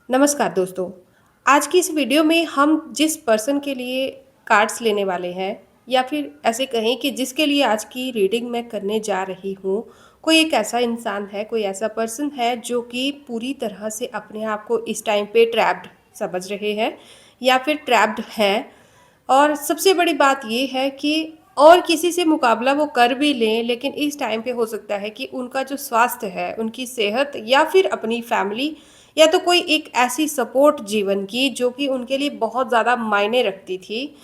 नमस्कार दोस्तों। आज की इस वीडियो में हम जिस पर्सन के लिए कार्ड्स लेने वाले हैं या फिर ऐसे कहें कि जिसके लिए आज की रीडिंग मैं करने जा रही हूँ, कोई एक ऐसा इंसान है, कोई ऐसा पर्सन है जो कि पूरी तरह से अपने आप को इस टाइम पे ट्रैप्ड समझ रहे हैं या फिर ट्रैप्ड हैं। और सबसे बड़ी बात ये है कि और किसी से मुकाबला वो कर भी लें, लेकिन इस टाइम पे हो सकता है कि उनका जो स्वास्थ्य है, उनकी सेहत या फिर अपनी फैमिली या तो कोई एक ऐसी सपोर्ट जीवन की जो कि उनके लिए बहुत ज़्यादा मायने रखती थी,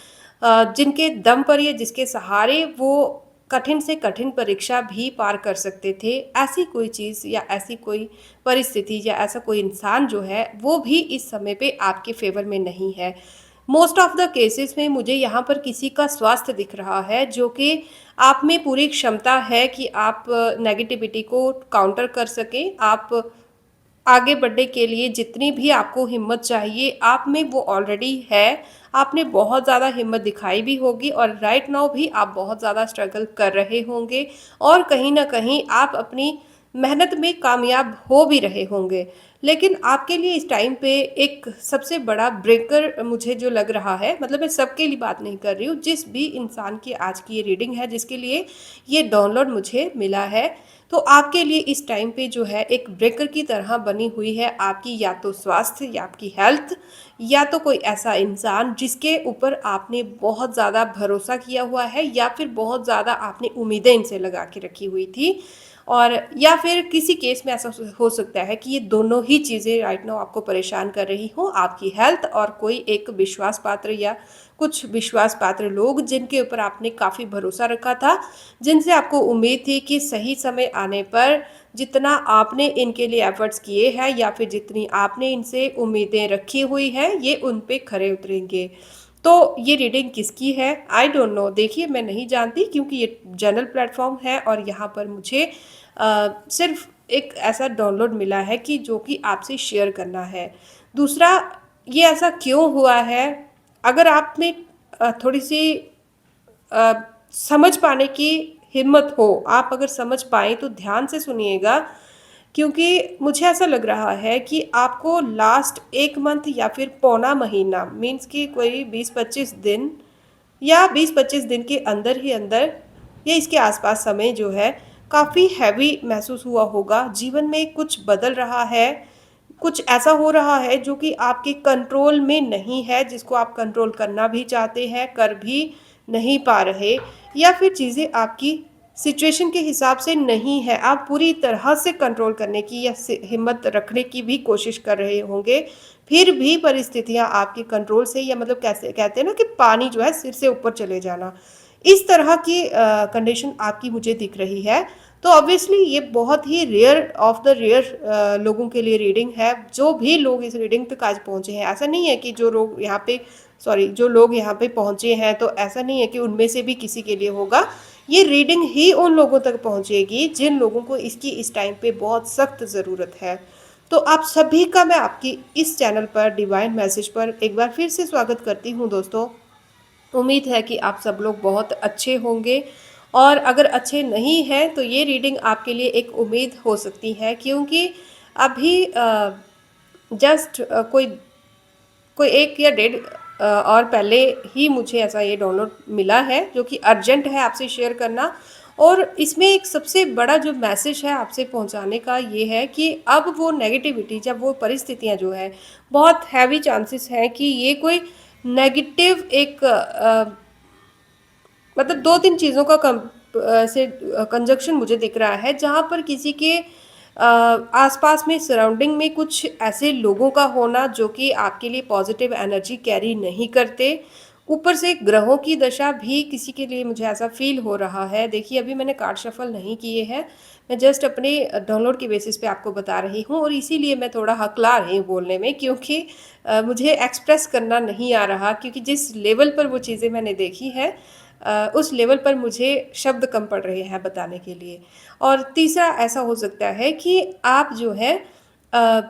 जिनके दम पर या जिसके सहारे वो कठिन से कठिन परीक्षा भी पार कर सकते थे। ऐसी कोई चीज़ या ऐसी कोई परिस्थिति या ऐसा कोई इंसान जो है वो भी इस समय पे आपके फेवर में नहीं है। मोस्ट ऑफ द केसेस में मुझे यहाँ पर किसी का स्वास्थ्य दिख रहा है जो कि आप में पूरी क्षमता है कि आप नेगेटिविटी को काउंटर कर सकें। आप आगे बढ़ने के लिए जितनी भी आपको हिम्मत चाहिए, आप में वो ऑलरेडी है। आपने बहुत ज़्यादा हिम्मत दिखाई भी होगी और राइट नाउ भी आप बहुत ज़्यादा स्ट्रगल कर रहे होंगे और कहीं न कहीं आप अपनी मेहनत में कामयाब हो भी रहे होंगे। लेकिन आपके लिए इस टाइम पे एक सबसे बड़ा ब्रेकर मुझे जो लग रहा है, मतलब मैं सबके लिए बात नहीं कर रही हूँ, जिस भी इंसान की आज की ये रीडिंग है, जिसके लिए ये डाउनलोड मुझे मिला है, तो आपके लिए इस टाइम पे जो है एक ब्रेकर की तरह बनी हुई है आपकी या तो स्वास्थ्य या आपकी हेल्थ, या तो कोई ऐसा इंसान जिसके ऊपर आपने बहुत ज़्यादा भरोसा किया हुआ है या फिर बहुत ज़्यादा आपने उम्मीदें इनसे लगा के रखी हुई थी। और या फिर किसी केस में ऐसा हो सकता है कि ये दोनों ही चीज़ें राइट नाउ आपको परेशान कर रही हों, आपकी हेल्थ और कोई एक विश्वास पात्र या कुछ विश्वास पात्र लोग जिनके ऊपर आपने काफ़ी भरोसा रखा था, जिनसे आपको उम्मीद थी कि सही समय आने पर जितना आपने इनके लिए एफर्ट्स किए हैं या फिर जितनी आपने इनसे उम्मीदें रखी हुई हैं, ये उन पे खरे उतरेंगे। तो ये रीडिंग किसकी है? I don't know. देखिए, मैं नहीं जानती क्योंकि ये जनरल प्लेटफ़ॉर्म है और यहाँ पर मुझे सिर्फ़ एक ऐसा डाउनलोड मिला है कि जो कि आपसे शेयर करना है। दूसरा, ये ऐसा क्यों हुआ है? अगर आप में थोड़ी-सी अ, समझ पाने की हिम्मत हो, आप अगर समझ पाएँ तो ध्यान से सुनिएगा, क्योंकि मुझे ऐसा लग रहा है कि आपको लास्ट 1 मंथ या फिर पौना महीना मीन्स कि कोई 20-25 दिन या 20-25 दिन के अंदर ही अंदर या इसके आसपास समय जो है काफ़ी हैवी महसूस हुआ होगा। जीवन में कुछ बदल रहा है, कुछ ऐसा हो रहा है जो कि आपके कंट्रोल में नहीं है, जिसको आप कंट्रोल करना भी चाहते हैं, कर भी नहीं पा रहे, या फिर चीज़ें आपकी सिचुएशन के हिसाब से नहीं है। आप पूरी तरह से कंट्रोल करने की या हिम्मत रखने की भी कोशिश कर रहे होंगे, फिर भी परिस्थितियाँ आपके कंट्रोल से, या मतलब कैसे कहते हैं ना कि पानी जो है सिर से ऊपर चले जाना, इस तरह की कंडीशन आपकी मुझे दिख रही है। तो ऑब्वियसली ये बहुत ही रेयर ऑफ द रेयर लोगों के लिए रीडिंग है। जो भी लोग इस रीडिंग तक आज पहुँचे हैं, ऐसा नहीं है कि जो लोग यहाँ पे जो लोग यहाँ पे पहुँचे हैं, तो ऐसा नहीं है कि उनमें से भी किसी के लिए होगा। ये रीडिंग ही उन लोगों तक पहुँचेगी जिन लोगों को इसकी इस टाइम पे बहुत सख्त ज़रूरत है। तो आप सभी का मैं आपकी इस चैनल पर डिवाइन मैसेज पर एक बार फिर से स्वागत करती हूँ दोस्तों। उम्मीद है कि आप सब लोग बहुत अच्छे होंगे, और अगर अच्छे नहीं हैं तो ये रीडिंग आपके लिए एक उम्मीद हो सकती है, क्योंकि अभी जस्ट कोई कोई 1 या डेढ़ और पहले ही मुझे ऐसा ये डाउनलोड मिला है जो कि अर्जेंट है आपसे शेयर करना। और इसमें एक सबसे बड़ा जो मैसेज है आपसे पहुंचाने का ये है कि अब वो नेगेटिविटी, जब वो परिस्थितियां जो है, बहुत हैवी चांसेस हैं कि ये कोई नेगेटिव एक मतलब 2-3 चीज़ों का कंजक्शन मुझे दिख रहा है, जहाँ पर किसी के आसपास में सराउंडिंग में कुछ ऐसे लोगों का होना जो कि आपके लिए पॉजिटिव एनर्जी कैरी नहीं करते। ऊपर से ग्रहों की दशा भी किसी के लिए मुझे ऐसा फ़ील हो रहा है। देखिए, अभी मैंने कार्ड शफ़ल नहीं किए हैं, मैं जस्ट अपने डाउनलोड के बेसिस पे आपको बता रही हूँ, और इसीलिए मैं थोड़ा हकला रही हूँ बोलने में, क्योंकि मुझे एक्सप्रेस करना नहीं आ रहा, क्योंकि जिस लेवल पर वो चीज़ें मैंने देखी हैं, उस लेवल पर मुझे शब्द कम पड़ रहे हैं बताने के लिए। और तीसरा ऐसा हो सकता है कि आप जो है अ,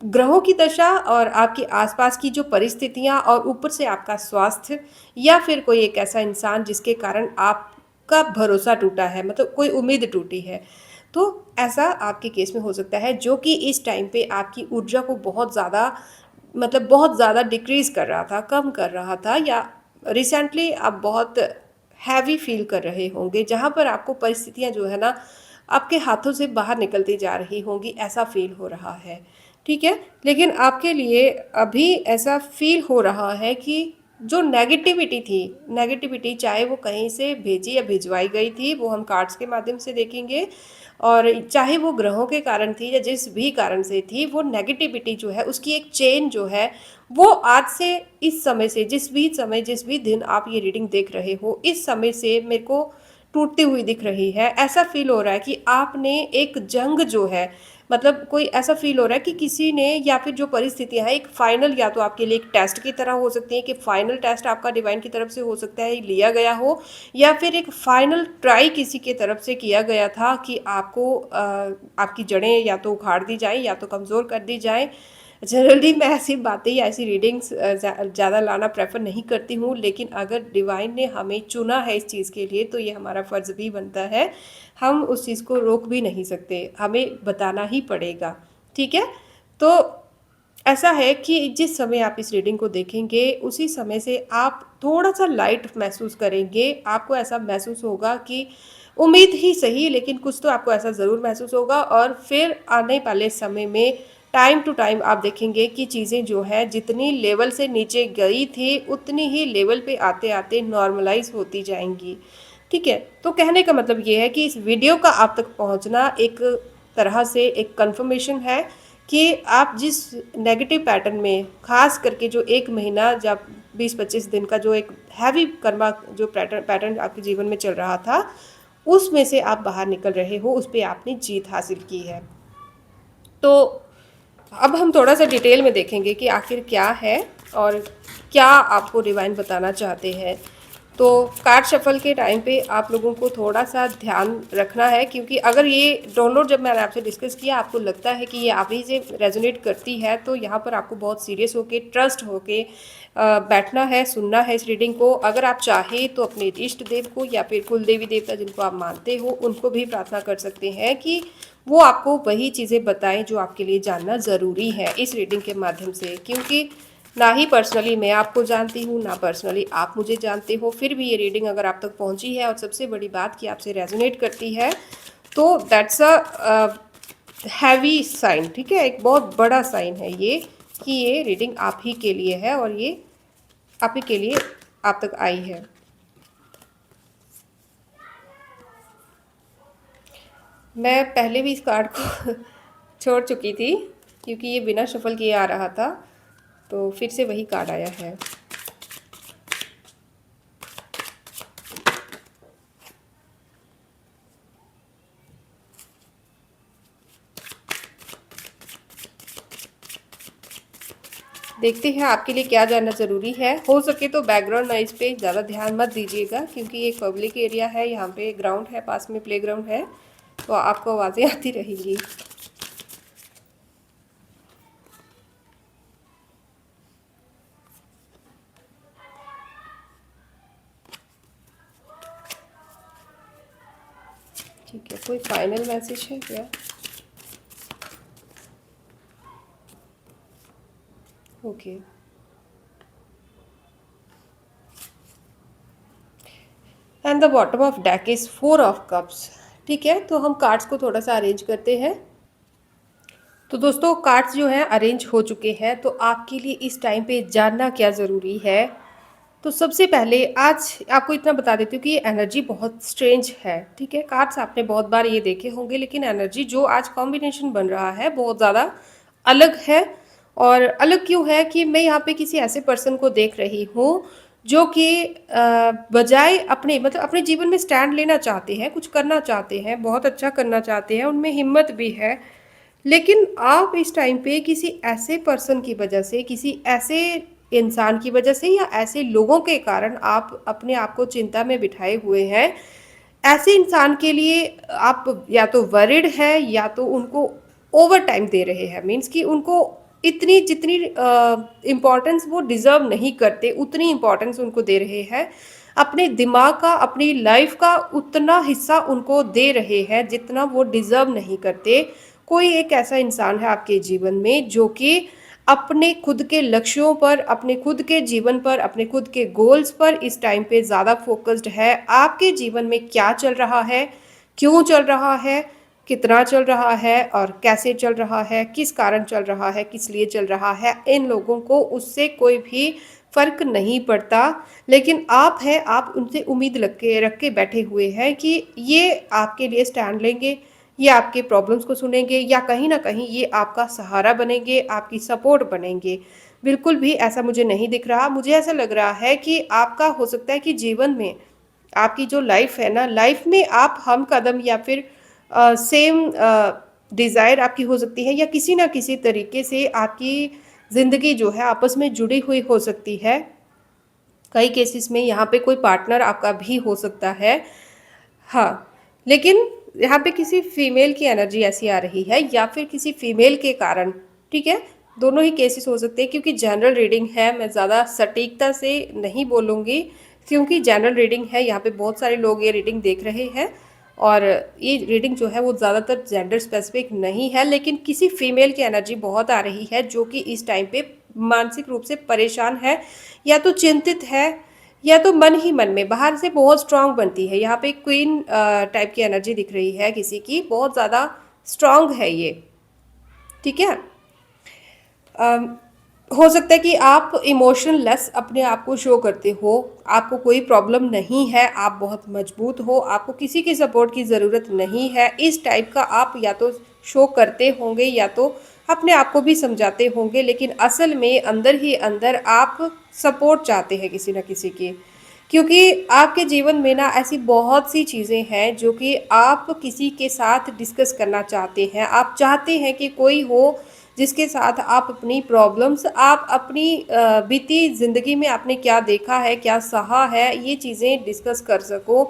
ग्रहों की दशा और आपके आसपास की जो परिस्थितियाँ और ऊपर से आपका स्वास्थ्य, या फिर कोई एक ऐसा इंसान जिसके कारण आपका भरोसा टूटा है, मतलब कोई उम्मीद टूटी है। तो ऐसा आपके केस में हो सकता है जो कि इस टाइम पे आपकी ऊर्जा को बहुत ज़्यादा मतलब बहुत ज़्यादा डिक्रीज़ कर रहा था, कम कर रहा था या रिसेंटली आप बहुत हैवी फ़ील कर रहे होंगे, जहाँ पर आपको परिस्थितियाँ जो है ना, आपके हाथों से बाहर निकलती जा रही होंगी, ऐसा फ़ील हो रहा है, ठीक है? लेकिन आपके लिए अभी ऐसा फ़ील हो रहा है कि जो नेगेटिविटी चाहे वो कहीं से भेजी या भिजवाई गई थी, वो हम कार्ड्स के माध्यम से देखेंगे और चाहे वो ग्रहों के कारण थी या जिस भी कारण से थी, वो नेगेटिविटी जो है उसकी एक चेन जो है वो आज से इस समय से जिस भी दिन आप ये रीडिंग देख रहे हो, इस समय से मेरे को टूटती हुई दिख रही है। ऐसा फ़ील हो रहा है कि आपने एक जंग जो है मतलब कोई ऐसा फ़ील हो रहा है कि किसी ने या फिर जो परिस्थितियाँ हैं एक फ़ाइनल या तो आपके लिए एक टेस्ट की तरह हो सकती है कि फ़ाइनल टेस्ट आपका डिवाइन की तरफ से हो सकता है लिया गया हो या फिर एक फ़ाइनल ट्राई किसी के तरफ से किया गया था कि आपको आपकी जड़ें या तो उखाड़ दी जाएँ या तो कमज़ोर कर दी जाएँ। जनरली मैं ऐसी बातें या ऐसी रीडिंग्स ज़्यादा लाना प्रेफर नहीं करती हूँ, लेकिन अगर डिवाइन ने हमें चुना है इस चीज़ के लिए तो ये हमारा फ़र्ज़ भी बनता है। हम उस चीज़ को रोक भी नहीं सकते, हमें बताना ही पड़ेगा, ठीक है? तो ऐसा है कि जिस समय आप इस रीडिंग को देखेंगे, उसी समय से आप थोड़ा-सा लाइट महसूस करेंगे। आपको ऐसा महसूस होगा कि उम्मीद ही सही लेकिन कुछ तो आपको ऐसा ज़रूर महसूस होगा और फिर आने वाले समय में टाइम टू टाइम आप देखेंगे कि चीज़ें जो हैं जितनी लेवल से नीचे गई थी, उतनी ही लेवल पे आते-आते नॉर्मलाइज़ होती जाएँगी। ठीक है? तो कहने का मतलब ये है कि इस वीडियो का आप तक पहुँचना एक तरह से एक कन्फर्मेशन है कि आप जिस नेगेटिव पैटर्न में ख़ास करके जो 1 महीना या 20-25 दिन का जो एक हैवी कर्मा जो पैटर्न आपके जीवन में चल रहा था, उसमें से आप बाहर निकल रहे हो, उस पे आपने जीत हासिल की है। तो अब हम थोड़ा-सा डिटेल में देखेंगे कि आखिर क्या है और क्या आपको डिवाइन बताना चाहते हैं। तो कार्ड शफ़ल के टाइम पे आप लोगों को थोड़ा-सा ध्यान रखना है क्योंकि अगर ये डाउनलोड जब मैंने आपसे डिस्कस किया आपको लगता है कि ये आप ही से रेज़ोनेट करती है तो यहाँ पर आपको बहुत सीरियस होके ट्रस्ट होके बैठना है, सुनना है इस रीडिंग को। अगर आप चाहें तो अपने इष्ट देव को या फिर कुल देवी देवता जिनको आप मानते हो उनको भी प्रार्थना कर सकते हैं कि वो आपको वही चीज़ें बताएँ जो आपके लिए जानना ज़रूरी है इस रीडिंग के माध्यम से क्योंकि ना ही पर्सनली मैं आपको जानती हूँ, ना पर्सनली आप मुझे जानते हो, फिर भी ये रीडिंग अगर आप तक पहुँची है और सबसे बड़ी बात कि आपसे रेज़ोनेट करती है, तो दैट्स हैवी साइन, ठीक है? एक बहुत बड़ा साइन है ये कि ये रीडिंग आप ही के लिए है और ये आप ही के लिए आप तक आई है। मैं पहले भी इस कार्ड को छोड़ चुकी थी क्योंकि ये बिना शफ़ल किए आ रहा था, तो फिर से वही कार्ड आया है। देखते हैं आपके लिए क्या जानना ज़रूरी है। हो सके तो बैकग्राउंड नॉइज़ पे ज़्यादा ध्यान मत दीजिएगा क्योंकि ये एक पब्लिक एरिया है, यहाँ पे ग्राउंड है, पास में प्लेग्राउंड है, तो आपको आवाज़ें आती रहेंगी। ठीक है, कोई फाइनल मैसेज है क्या? Okay. And the bottom of deck is 4 of cups. ठीक है, तो हम कार्ड्स को थोड़ा-सा अरेंज करते हैं। तो दोस्तों कार्ड्स जो हैं अरेंज हो चुके हैं, तो आपके लिए इस टाइम पे जानना क्या ज़रूरी है? तो सबसे पहले आज आपको इतना बता देती हूँ कि ये एनर्जी बहुत स्ट्रेंज है, ठीक है? कार्ड्स आपने बहुत बार ये देखे होंगे लेकिन एनर्जी जो आज कॉम्बिनेशन बन रहा है बहुत ज़्यादा अलग है। और अलग क्यों है कि मैं यहाँ पे किसी ऐसे पर्सन को देख रही हूँ जो कि बजाय अपने मतलब अपने जीवन में स्टैंड लेना चाहते हैं, कुछ करना चाहते हैं, बहुत अच्छा करना चाहते हैं, उनमें हिम्मत भी है। लेकिन आप इस टाइम पे किसी ऐसे पर्सन की वजह से, किसी ऐसे इंसान की वजह से या ऐसे लोगों के कारण आप अपने आप को चिंता में बिठाए हुए हैं। ऐसे इंसान के लिए आप या तो वरिड हैं या तो उनको ओवर टाइम दे रहे हैं। मीन्स कि उनको इतनी जितनी इम्पोर्टेंस वो डिज़र्व नहीं करते, उतनी इम्पोर्टेंस उनको दे रहे हैं। अपने दिमाग का, अपनी लाइफ का उतना हिस्सा उनको दे रहे हैं जितना वो डिज़र्व नहीं करते। कोई एक ऐसा इंसान है आपके जीवन में जो कि अपने खुद के लक्ष्यों पर, अपने खुद के जीवन पर, अपने खुद के गोल्स पर इस टाइम पे ज़्यादा फ़ोकस्ड है। आपके जीवन में क्या चल रहा है, क्यों चल रहा है, कितना चल रहा है और कैसे चल रहा है, किस कारण चल रहा है, किस लिए चल रहा है, इन लोगों को उससे कोई भी फ़र्क नहीं पड़ता। लेकिन आप हैं, आप उनसे उम्मीद रख के बैठे हुए हैं कि ये आपके लिए स्टैंड लेंगे, ये आपके प्रॉब्लम्स को सुनेंगे या कहीं न कहीं ये आपका सहारा बनेंगे, आपकी सपोर्ट बनेंगे। बिल्कुल भी ऐसा मुझे नहीं दिख रहा। मुझे ऐसा लग रहा है कि आपका हो सकता है कि जीवन में आपकी जो लाइफ़ है ना, लाइफ़ में आप हम कदम या फिर सेम डिज़ायर आपकी हो सकती है या किसी न किसी तरीके से आपकी ज़िंदगी जो है आपस में जुड़ी हुई हो सकती है। कई केसेस में यहाँ पे कोई पार्टनर आपका भी हो सकता है। हाँ, लेकिन यहाँ पे किसी फीमेल की एनर्जी ऐसी आ रही है या फिर किसी फीमेल के कारण, ठीक है? दोनों ही केसेस हो सकते हैं क्योंकि जनरल रीडिंग है, मैं ज़्यादा सटीकता से नहीं बोलूँगी क्योंकि जनरल रीडिंग है, यहाँ पे बहुत सारे लोग ये रीडिंग देख रहे हैं और ये रीडिंग जो है वो ज़्यादातर जेंडर स्पेसिफिक नहीं है, लेकिन किसी फीमेल की एनर्जी बहुत आ रही है जो कि इस टाइम पे मानसिक रूप से परेशान है या तो चिंतित है या तो मन ही मन में बाहर से बहुत स्ट्रांग बनती है। यहाँ पे क्वीन टाइप की एनर्जी दिख रही है किसी की, बहुत ज़्यादा स्ट्रांग है ये, ठीक है? अम, हो सकता है कि आप इमोशनलेस अपने आप को शो करते हो, आपको कोई प्रॉब्लम नहीं है, आप बहुत मजबूत हो, आपको किसी की सपोर्ट की ज़रूरत नहीं है, इस टाइप का आप या तो शो करते होंगे या तो अपने आप को भी समझाते होंगे, लेकिन असल में अंदर ही अंदर आप सपोर्ट चाहते हैं किसी न किसी की। क्योंकि आपके जीवन में ना ऐसी बहुत सी चीज़ें हैं जो कि आप किसी के साथ डिस्कस करना चाहते हैं। आप चाहते हैं कि कोई हो जिसके साथ आप अपनी प्रॉब्लम्स, आप अपनी बीती ज़िंदगी में आपने क्या देखा है, क्या सहा है, ये चीज़ें डिस्कस कर सको।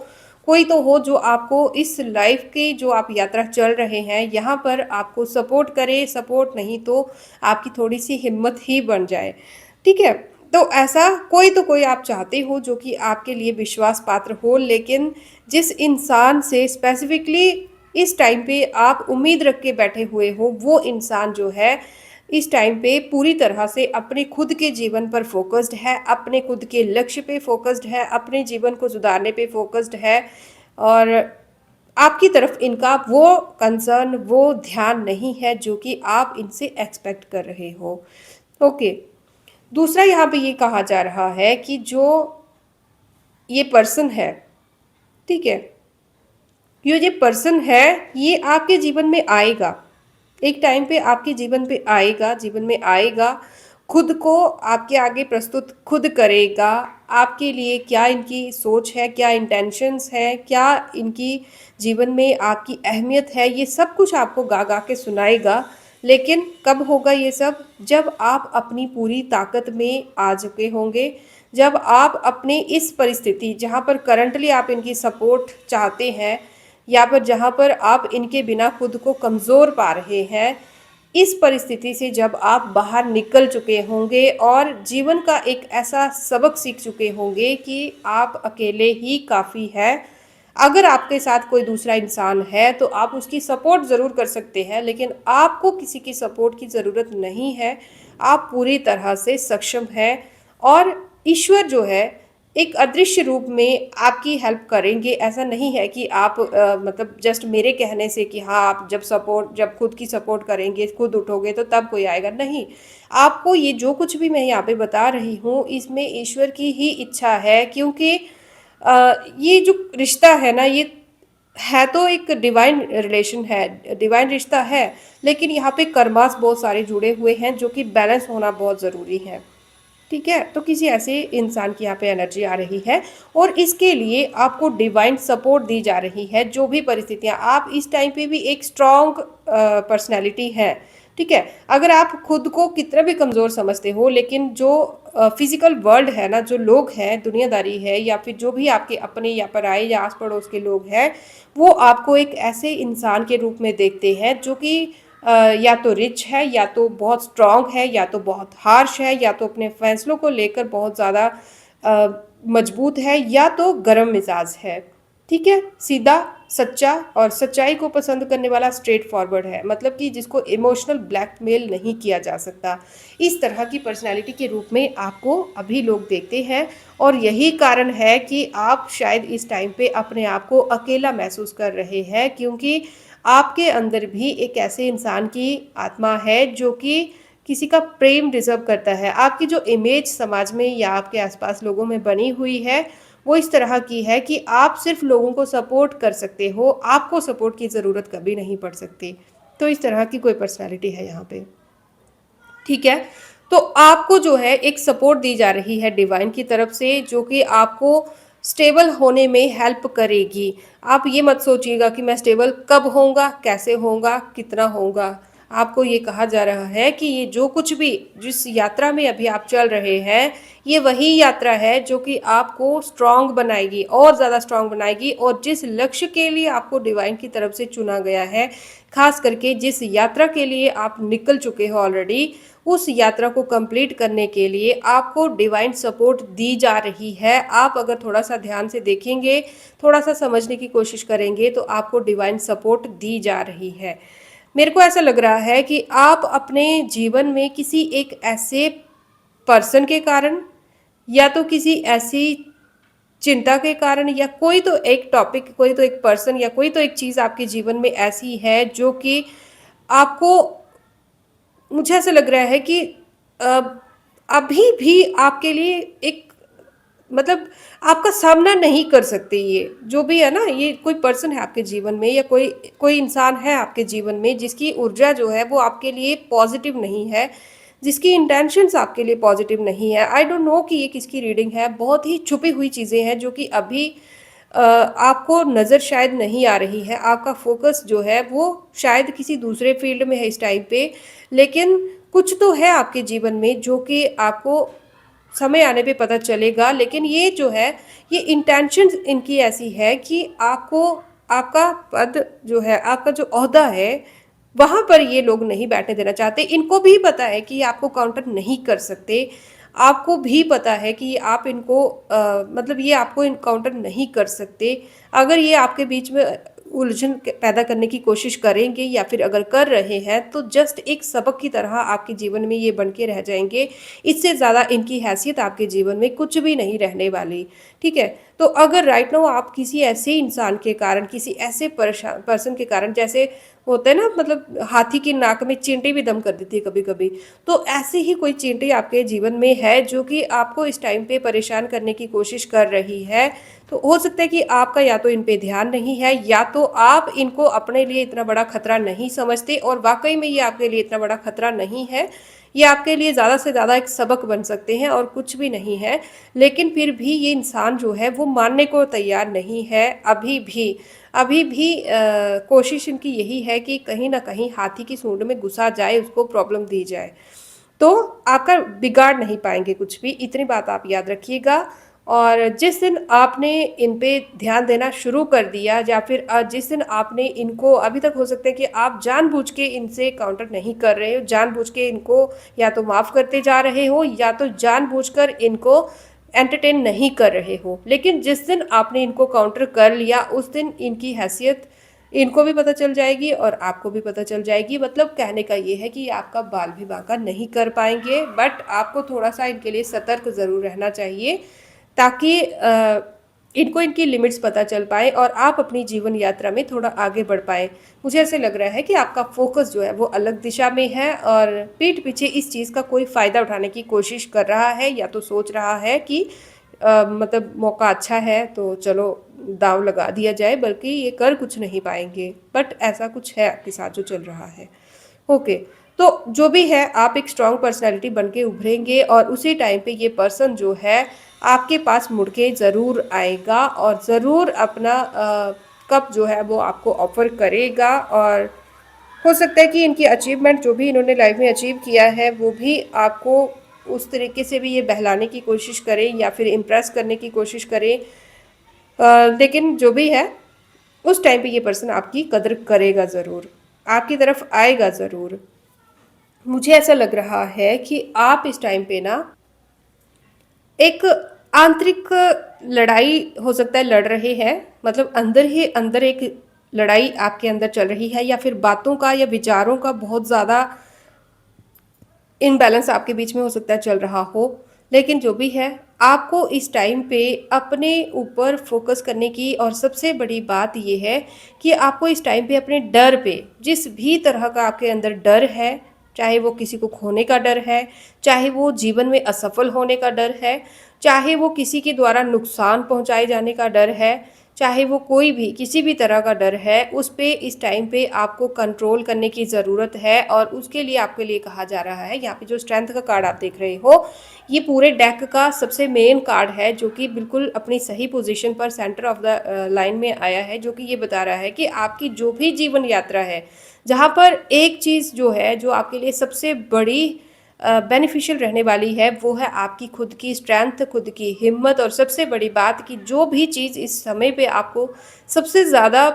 कोई तो हो जो आपको इस लाइफ की जो आप यात्रा चल रहे हैं, यहाँ पर आपको सपोर्ट करे, सपोर्ट नहीं तो आपकी थोड़ी-सी हिम्मत ही बन जाए। ठीक है? तो ऐसा कोई तो कोई आप चाहते हो जो कि आपके लिए विश्वास पात्र हो, लेकिन जिस इंसान से स्पेसिफिकली इस टाइम पे आप उम्मीद रख के बैठे हुए हो, वो इंसान जो है इस टाइम पे पूरी तरह से अपने खुद के जीवन पर फ़ोकस्ड है, अपने खुद के लक्ष्य पे फ़ोकस्ड है, अपने जीवन को सुधारने पे फ़ोकस्ड है और आपकी तरफ इनका वो कंसर्न, वो ध्यान नहीं है जो कि आप इनसे एक्सपेक्ट कर रहे हो। ओके। दूसरा यहाँ पे ये कहा जा रहा है कि जो ये पर्सन है, ठीक है? ये पर्सन है, ये आपके जीवन में आएगा। एक टाइम पे आपके जीवन पे आएगा, जीवन में आएगा, खुद को आपके आगे प्रस्तुत खुद करेगा। आपके लिए क्या इनकी सोच है, क्या इंटेंशंस है, क्या इनकी जीवन में आपकी अहमियत है, ये सब कुछ आपको गा-गा के सुनाएगा। लेकिन कब होगा ये सब? जब आप अपनी पूरी ताकत में आ चुके होंगे, जब आप अपनी इस परिस्थिति जहाँ पर करंटली आप इनकी सपोर्ट चाहते हैं या फिर जहाँ पर आप इनके बिना खुद को कमज़ोर पा रहे हैं, इस परिस्थिति से जब आप बाहर निकल चुके होंगे और जीवन का एक ऐसा सबक सीख चुके होंगे कि आप अकेले ही काफ़ी हैं। अगर आपके साथ कोई दूसरा इंसान है तो आप उसकी सपोर्ट ज़रूर कर सकते हैं, लेकिन आपको किसी की सपोर्ट की ज़रूरत नहीं है। आप पूरी तरह से सक्षम हैं और ईश्वर जो है एक अदृश्य रूप में आपकी हेल्प करेंगे। ऐसा नहीं है कि आप मतलब जस्ट मेरे कहने से कि हाँ, आप जब खुद की सपोर्ट करेंगे, खुद उठोगे तो तब कोई आएगा, नहीं। आपको ये जो कुछ भी मैं यहाँ पे बता रही हूँ, इसमें ईश्वर की ही इच्छा है क्योंकि ये जो रिश्ता है ना, ये है तो एक डिवाइन रिलेशन है, डिवाइन रिश्ता है, लेकिन यहाँ पे कर्मास बहुत सारे जुड़े हुए हैं जो कि बैलेंस होना बहुत ज़रूरी है। ठीक है? तो किसी ऐसे इंसान की यहाँ पे एनर्जी आ रही है और इसके लिए आपको डिवाइन सपोर्ट दी जा रही है। जो भी परिस्थितियाँ आप इस टाइम पे भी एक स्ट्रॉन्ग पर्सनैलिटी है, ठीक है? अगर आप खुद को कितना भी कमज़ोर समझते हो, लेकिन जो फिज़िकल वर्ल्ड है ना, जो लोग हैं, दुनियादारी है या फिर जो भी आपके अपने या पराए या आस-पड़ोस के लोग हैं, वो आपको एक ऐसे इंसान के रूप में देखते हैं जो कि या तो रिच है या तो बहुत स्ट्रॉन्ग है या तो बहुत हार्श है या तो अपने फैसलों को लेकर बहुत ज़्यादा मजबूत है या तो गर्म मिजाज है। ठीक है, सीधा, सच्चा और सच्चाई को पसंद करने वाला, स्ट्रेट फॉरवर्ड है, मतलब कि जिसको इमोशनल ब्लैकमेल नहीं किया जा सकता। इस तरह की पर्सनैलिटी के रूप में आपको अभी लोग देखते हैं, और यही कारण है कि आप शायद इस टाइम पे अपने आप को अकेला महसूस कर रहे हैं, क्योंकि आपके अंदर भी एक ऐसे इंसान की आत्मा है जो कि किसी का प्रेम डिजर्व करता है। आपकी जो इमेज समाज में या आपके आसपास लोगों में बनी हुई है, वो इस तरह की है कि आप सिर्फ लोगों को सपोर्ट कर सकते हो, आपको सपोर्ट की ज़रूरत कभी नहीं पड़ सकती। तो इस तरह की कोई पर्सनैलिटी है यहाँ पे। ठीक है, तो आपको जो है एक सपोर्ट दी जा रही है डिवाइन की तरफ से, जो कि आपको स्टेबल होने में हेल्प करेगी। आप ये मत सोचिएगा कि मैं स्टेबल कब होऊंगा, कैसे होऊंगा, कितना होऊंगा। आपको ये कहा जा रहा है कि ये जो कुछ भी, जिस यात्रा में अभी आप चल रहे हैं, ये वही यात्रा है जो कि आपको स्ट्रांग बनाएगी, और ज़्यादा स्ट्रांग बनाएगी। और जिस लक्ष्य के लिए आपको डिवाइन की तरफ से चुना गया है, खास करके जिस यात्रा के लिए आप निकल चुके हो ऑलरेडी, उस यात्रा को कंप्लीट करने के लिए आपको डिवाइन सपोर्ट दी जा रही है। आप अगर थोड़ा सा ध्यान से देखेंगे, थोड़ा सा समझने की कोशिश करेंगे, तो आपको डिवाइन सपोर्ट दी जा रही है। मेरे को ऐसा लग रहा है कि आप अपने जीवन में किसी एक ऐसे पर्सन के कारण, या तो किसी ऐसी चिंता के कारण, या कोई तो एक टॉपिक, कोई तो एक पर्सन, या कोई तो एक चीज़ आपके जीवन में ऐसी है जो कि आपको, मुझे ऐसा लग रहा है कि अ, अभी भी आपके लिए एक, मतलब आपका सामना नहीं कर सकते। ये जो भी है ना, ये कोई पर्सन है आपके जीवन में, या कोई कोई इंसान है आपके जीवन में जिसकी ऊर्जा जो है वो आपके लिए पॉजिटिव नहीं है, जिसकी इंटेंशंस आपके लिए पॉजिटिव नहीं है। आई डोंट नो कि ये किसकी रीडिंग है। बहुत ही छुपी हुई चीज़ें हैं जो कि अभी आपको नज़र शायद नहीं आ रही है। आपका फोकस जो है वो शायद किसी दूसरे फील्ड में है इस टाइम पे, लेकिन कुछ तो है आपके जीवन में जो कि आपको समय आने पे पता चलेगा। लेकिन ये जो है, ये इंटेंशन इनकी ऐसी है कि आपको, आपका पद जो है, आपका जो ओहदा है, वहाँ पर ये लोग नहीं बैठने देना चाहते। इनको भी पता है कि ये आपको काउंटर नहीं कर सकते। आपको भी पता है कि आप इनको मतलब ये आपको इनकाउंटर नहीं कर सकते। अगर ये आपके बीच में उलझन पैदा करने की कोशिश करेंगे, या फिर अगर कर रहे हैं, तो जस्ट एक सबक की तरह आपके जीवन में ये बन के रह जाएंगे। इससे ज़्यादा इनकी हैसियत आपके जीवन में कुछ भी नहीं रहने वाली। ठीक है, तो अगर राइट नाउ आप किसी ऐसे इंसान के कारण, किसी ऐसे पर्सन के कारण, जैसे होता है ना, मतलब हाथी की नाक में चींटी भी दम कर देती है कभी कभी, तो ऐसे ही कोई चींटी आपके जीवन में है जो कि आपको इस टाइम पे परेशान करने की कोशिश कर रही है। तो हो सकता है कि आपका या तो इन पे ध्यान नहीं है, या तो आप इनको अपने लिए इतना बड़ा खतरा नहीं समझते, और वाकई में ये आपके लिए इतना बड़ा खतरा नहीं है। ये आपके लिए ज़्यादा से ज़्यादा एक सबक बन सकते हैं, और कुछ भी नहीं है। लेकिन फिर भी ये इंसान जो है वो मानने को तैयार नहीं है अभी भी। अभी भी कोशिश इनकी यही है कि कहीं ना कहीं हाथी की सूंड में घुसा जाए, उसको प्रॉब्लम दी जाए, तो आपका बिगाड़ नहीं पाएंगे कुछ भी। इतनी बात आप याद रखिएगा। और जिस दिन आपने इन पे ध्यान देना शुरू कर दिया, या फिर जिस दिन आपने इनको, अभी तक हो सकता है कि आप जानबूझ के इनसे काउंटर नहीं कर रहे हो, जानबूझ के इनको या तो माफ़ करते जा रहे हो, या तो जानबूझकर इनको एंटरटेन नहीं कर रहे हो। लेकिन जिस दिन आपने इनको काउंटर कर लिया, उस दिन इनकी हैसियत इनको भी पता चल जाएगी और आपको भी पता चल जाएगी। मतलब कहने का ये है कि आपका बाल भी बांका नहीं कर पाएंगे, बट आपको थोड़ा सा इनके लिए सतर्क ज़रूर रहना चाहिए, ताकि इनको इनकी लिमिट्स पता चल पाए और आप अपनी जीवन यात्रा में थोड़ा आगे बढ़ पाए। मुझे ऐसे लग रहा है कि आपका फोकस जो है वो अलग दिशा में है, और पीठ पीछे इस चीज़ का कोई फ़ायदा उठाने की कोशिश कर रहा है, या तो सोच रहा है कि मतलब मौका अच्छा है तो चलो दांव लगा दिया जाए, बल्कि ये कर कुछ नहीं पाएंगे। बट ऐसा कुछ है आपके साथ जो चल रहा है। ओके, तो जो भी है, आप एक स्ट्रांग पर्सनैलिटी बन के उभरेंगे, और उसी टाइम पे ये पर्सन जो है आपके पास मुड़ के ज़रूर आएगा, और ज़रूर अपना कप जो है वो आपको ऑफर करेगा। और हो सकता है कि इनकी अचीवमेंट जो भी इन्होंने लाइफ में अचीव किया है, वो भी आपको उस तरीके से भी ये बहलाने की कोशिश करें, या फिर इम्प्रेस करने की कोशिश करें। लेकिन जो भी है, उस टाइम पे ये पर्सन आपकी कदर करेगा ज़रूर, आपकी तरफ आएगा ज़रूर। मुझे ऐसा लग रहा है कि आप इस टाइम पे ना एक आंतरिक लड़ाई हो सकता है लड़ रहे हैं, मतलब अंदर ही अंदर एक लड़ाई आपके अंदर चल रही है, या फिर बातों का या विचारों का बहुत ज़्यादा इनबैलेंस आपके बीच में हो सकता है चल रहा हो। लेकिन जो भी है, आपको इस टाइम पे अपने ऊपर फोकस करने की और सबसे बड़ी बात ये है कि आपको इस टाइम पे अपने डर पे, जिस भी तरह का आपके अंदर डर है, चाहे वो किसी को खोने का डर है, चाहे वो जीवन में असफल होने का डर है, चाहे वो किसी के द्वारा नुकसान पहुंचाए जाने का डर है, चाहे वो कोई भी किसी भी तरह का डर है, उस पे इस टाइम पे आपको कंट्रोल करने की ज़रूरत है। और उसके लिए आपके लिए कहा जा रहा है, यहाँ पे जो स्ट्रेंथ का कार्ड आप देख रहे हो, ये पूरे डेक का सबसे मेन कार्ड है, जो कि बिल्कुल अपनी सही पोजीशन पर सेंटर ऑफ द लाइन में आया है, जो कि ये बता रहा है कि आपकी जो भी जीवन यात्रा है, जहाँ पर एक चीज़ जो है जो आपके लिए सबसे बड़ी बेनिफिशियल रहने वाली है, वो है आपकी खुद की स्ट्रेंथ, खुद की हिम्मत, और सबसे बड़ी बात कि जो भी चीज़ इस समय पे आपको सबसे ज़्यादा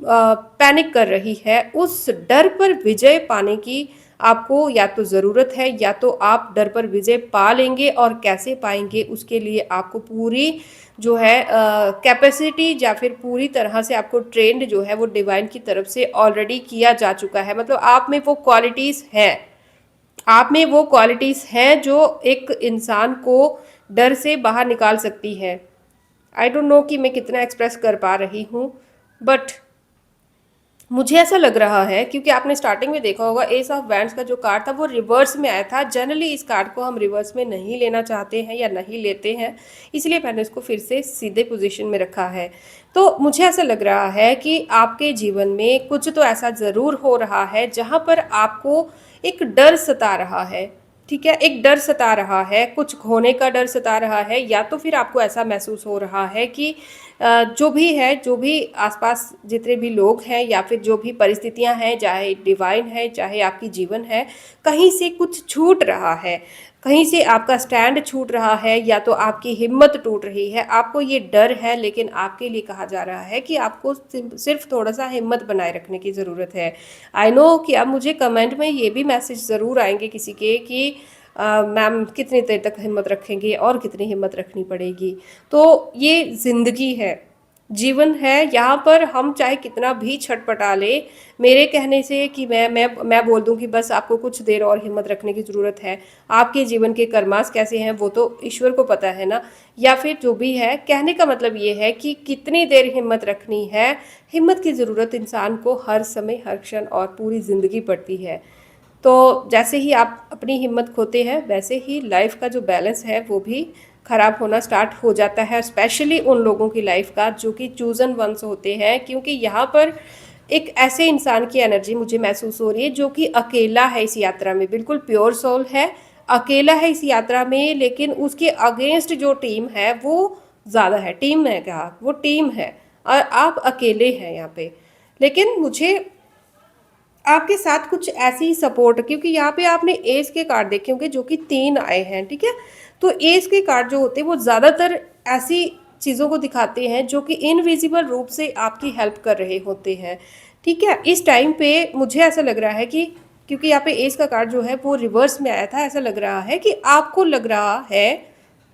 पैनिक कर रही है, उस डर पर विजय पाने की आपको या तो ज़रूरत है, या तो आप डर पर विजय पा लेंगे। और कैसे पाएंगे, उसके लिए आपको पूरी जो है कैपेसिटी, या फिर पूरी तरह से आपको ट्रेंड जो है वो डिवाइन की तरफ से ऑलरेडी किया जा चुका है। मतलब आप में वो क्वालिटीज़ हैं, आप में वो क्वालिटीज़ हैं जो एक इंसान को डर से बाहर निकाल सकती है। आई डोंट नो कि मैं कितना एक्सप्रेस कर पा रही हूँ, बट मुझे ऐसा लग रहा है, क्योंकि आपने स्टार्टिंग में देखा होगा एस ऑफ वैंड्स का जो कार्ड था वो रिवर्स में आया था। जनरली इस कार्ड को हम रिवर्स में नहीं लेना चाहते हैं या नहीं लेते हैं, इसलिए मैंने इसको फिर से सीधे पोजीशन में रखा है। तो मुझे ऐसा लग रहा है कि आपके जीवन में कुछ तो ऐसा ज़रूर हो रहा है जहाँ पर आपको एक डर सता रहा है। ठीक है, एक डर सता रहा है, कुछ खोने का डर सता रहा है, या तो फिर आपको ऐसा महसूस हो रहा है कि जो भी है, जो भी आसपास जितने भी लोग हैं, या फिर जो भी परिस्थितियां हैं, चाहे डिवाइन है चाहे आपकी जीवन है, कहीं से कुछ छूट रहा है, कहीं से आपका स्टैंड छूट रहा है, या तो आपकी हिम्मत टूट रही है। आपको ये डर है, लेकिन आपके लिए कहा जा रहा है कि आपको सिर्फ थोड़ा सा हिम्मत बनाए रखने की ज़रूरत है। आई नो कि अब मुझे कमेंट में ये भी मैसेज ज़रूर आएंगे किसी के कि मैम कितनी देर तक हिम्मत रखेंगे और कितनी हिम्मत रखनी पड़ेगी। तो ये ज़िंदगी है, जीवन है, यहाँ पर हम चाहे कितना भी छटपटा ले, मेरे कहने से कि मैं बोल दूँ कि बस आपको कुछ देर और हिम्मत रखने की ज़रूरत है। आपके जीवन के कर्मास कैसे हैं वो तो ईश्वर को पता है ना, या फिर जो भी है, कहने का मतलब ये है कि कितनी देर हिम्मत रखनी है। हिम्मत की ज़रूरत इंसान को हर समय, हर क्षण और पूरी ज़िंदगी पड़ती है। तो जैसे ही आप अपनी हिम्मत खोते हैं, वैसे ही लाइफ का जो बैलेंस है वो भी ख़राब होना स्टार्ट हो जाता है, स्पेशली उन लोगों की लाइफ का जो कि चूज़न वंस होते हैं। क्योंकि यहाँ पर एक ऐसे इंसान की एनर्जी मुझे महसूस हो रही है जो कि अकेला है इस यात्रा में, बिल्कुल प्योर सोल है, अकेला है इस यात्रा में, लेकिन उसके अगेंस्ट जो टीम है वो ज़्यादा है। टीम है क्या, वो टीम है, और आप अकेले हैं यहाँ पे। लेकिन मुझे आपके साथ कुछ ऐसी सपोर्ट, क्योंकि यहाँ पे आपने एस के कार्ड देखे होंगे जो कि 3 आए हैं, ठीक है। तो एस के कार्ड जो होते हैं वो ज़्यादातर ऐसी चीज़ों को दिखाते हैं जो कि इनविजिबल रूप से आपकी हेल्प कर रहे होते हैं, ठीक है। इस टाइम पे मुझे ऐसा लग रहा है कि क्योंकि यहाँ पे एस का कार्ड जो है वो रिवर्स में आया था, ऐसा लग रहा है कि आपको लग रहा है,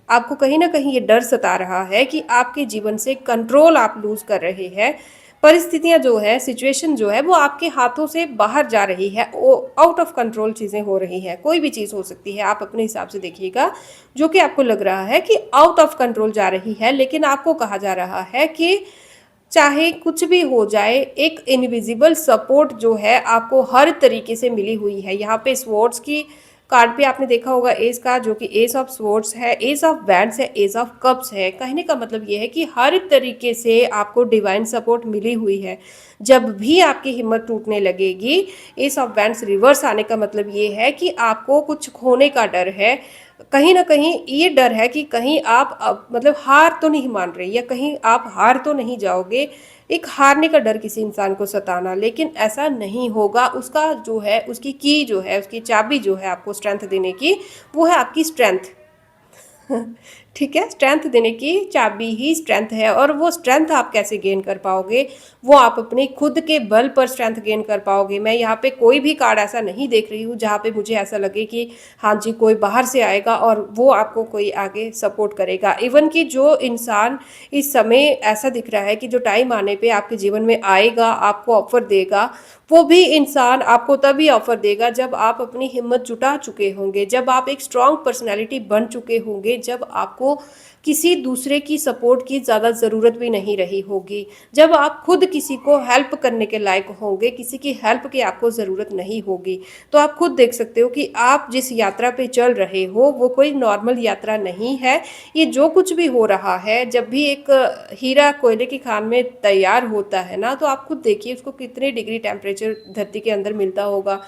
आपको कहीं ना कहीं ये डर सता रहा है कि आपके जीवन से कंट्रोल आप लूज कर रहे हैं। परिस्थितियां जो है, सिचुएशन जो है वो आपके हाथों से बाहर जा रही है, वो आउट ऑफ कंट्रोल चीज़ें हो रही हैं। कोई भी चीज़ हो सकती है, आप अपने हिसाब से देखिएगा, जो कि आपको लग रहा है कि आउट ऑफ कंट्रोल जा रही है। लेकिन आपको कहा जा रहा है कि चाहे कुछ भी हो जाए, एक इनविजिबल सपोर्ट जो है आपको हर तरीके से मिली हुई है। यहाँ पे स्वॉर्ड्स की कार्ड पे आपने देखा होगा एस का, जो कि एस ऑफ स्वॉर्ड्स है, एस ऑफ वैंड्स है, एस ऑफ कप्स है। कहने का मतलब ये है कि हर तरीके से आपको डिवाइन सपोर्ट मिली हुई है। जब भी आपकी हिम्मत टूटने लगेगी, एस ऑफ वैंड्स रिवर्स आने का मतलब ये है कि आपको कुछ खोने का डर है, कहीं ना कहीं ये डर है कि कहीं आप मतलब हार तो नहीं मान रहे, या कहीं आप हार तो नहीं जाओगे। एक हारने का डर किसी इंसान को सताना, लेकिन ऐसा नहीं होगा। उसका जो है, उसकी की जो है, उसकी चाबी जो है आपको स्ट्रेंथ देने की, वो है आपकी स्ट्रेंथ। ठीक है? स्ट्रेंथ देने की चाबी ही स्ट्रेंथ है, और वो स्ट्रेंथ आप कैसे गेन कर पाओगे? वो आप अपने खुद के बल पर स्ट्रेंथ गेन कर पाओगे। मैं यहाँ पे कोई भी कार्ड ऐसा नहीं देख रही हूँ जहाँ पे मुझे ऐसा लगे कि हाँ जी, कोई बाहर से आएगा और वो आपको कोई आगे सपोर्ट करेगा। इवन कि जो इंसान इस समय ऐसा दिख रहा है कि जो टाइम आने पे आपके जीवन में आएगा, आपको ऑफ़र देगा, वो भी इंसान आपको तभी ऑफ़र देगा जब आप अपनी हिम्मत जुटा चुके होंगे, जब आप एक स्ट्रॉन्ग पर्सनैलिटी बन चुके होंगे, जब आपको किसी दूसरे की सपोर्ट की ज़्यादा ज़रूरत भी नहीं रही होगी, जब आप खुद किसी को हेल्प करने के लायक होंगे, किसी की हेल्प की आपको ज़रूरत नहीं होगी। तो आप खुद देख सकते हो कि आप जिस यात्रा पे चल रहे हो वो कोई नॉर्मल यात्रा नहीं है। ये जो कुछ भी हो रहा है, जब भी एक हीरा कोयले की खान में तैयार होता है ना, तो आप खुद देखिए उसको कितने डिग्री टेम्परेचर धरती के अंदर मिलता होगा।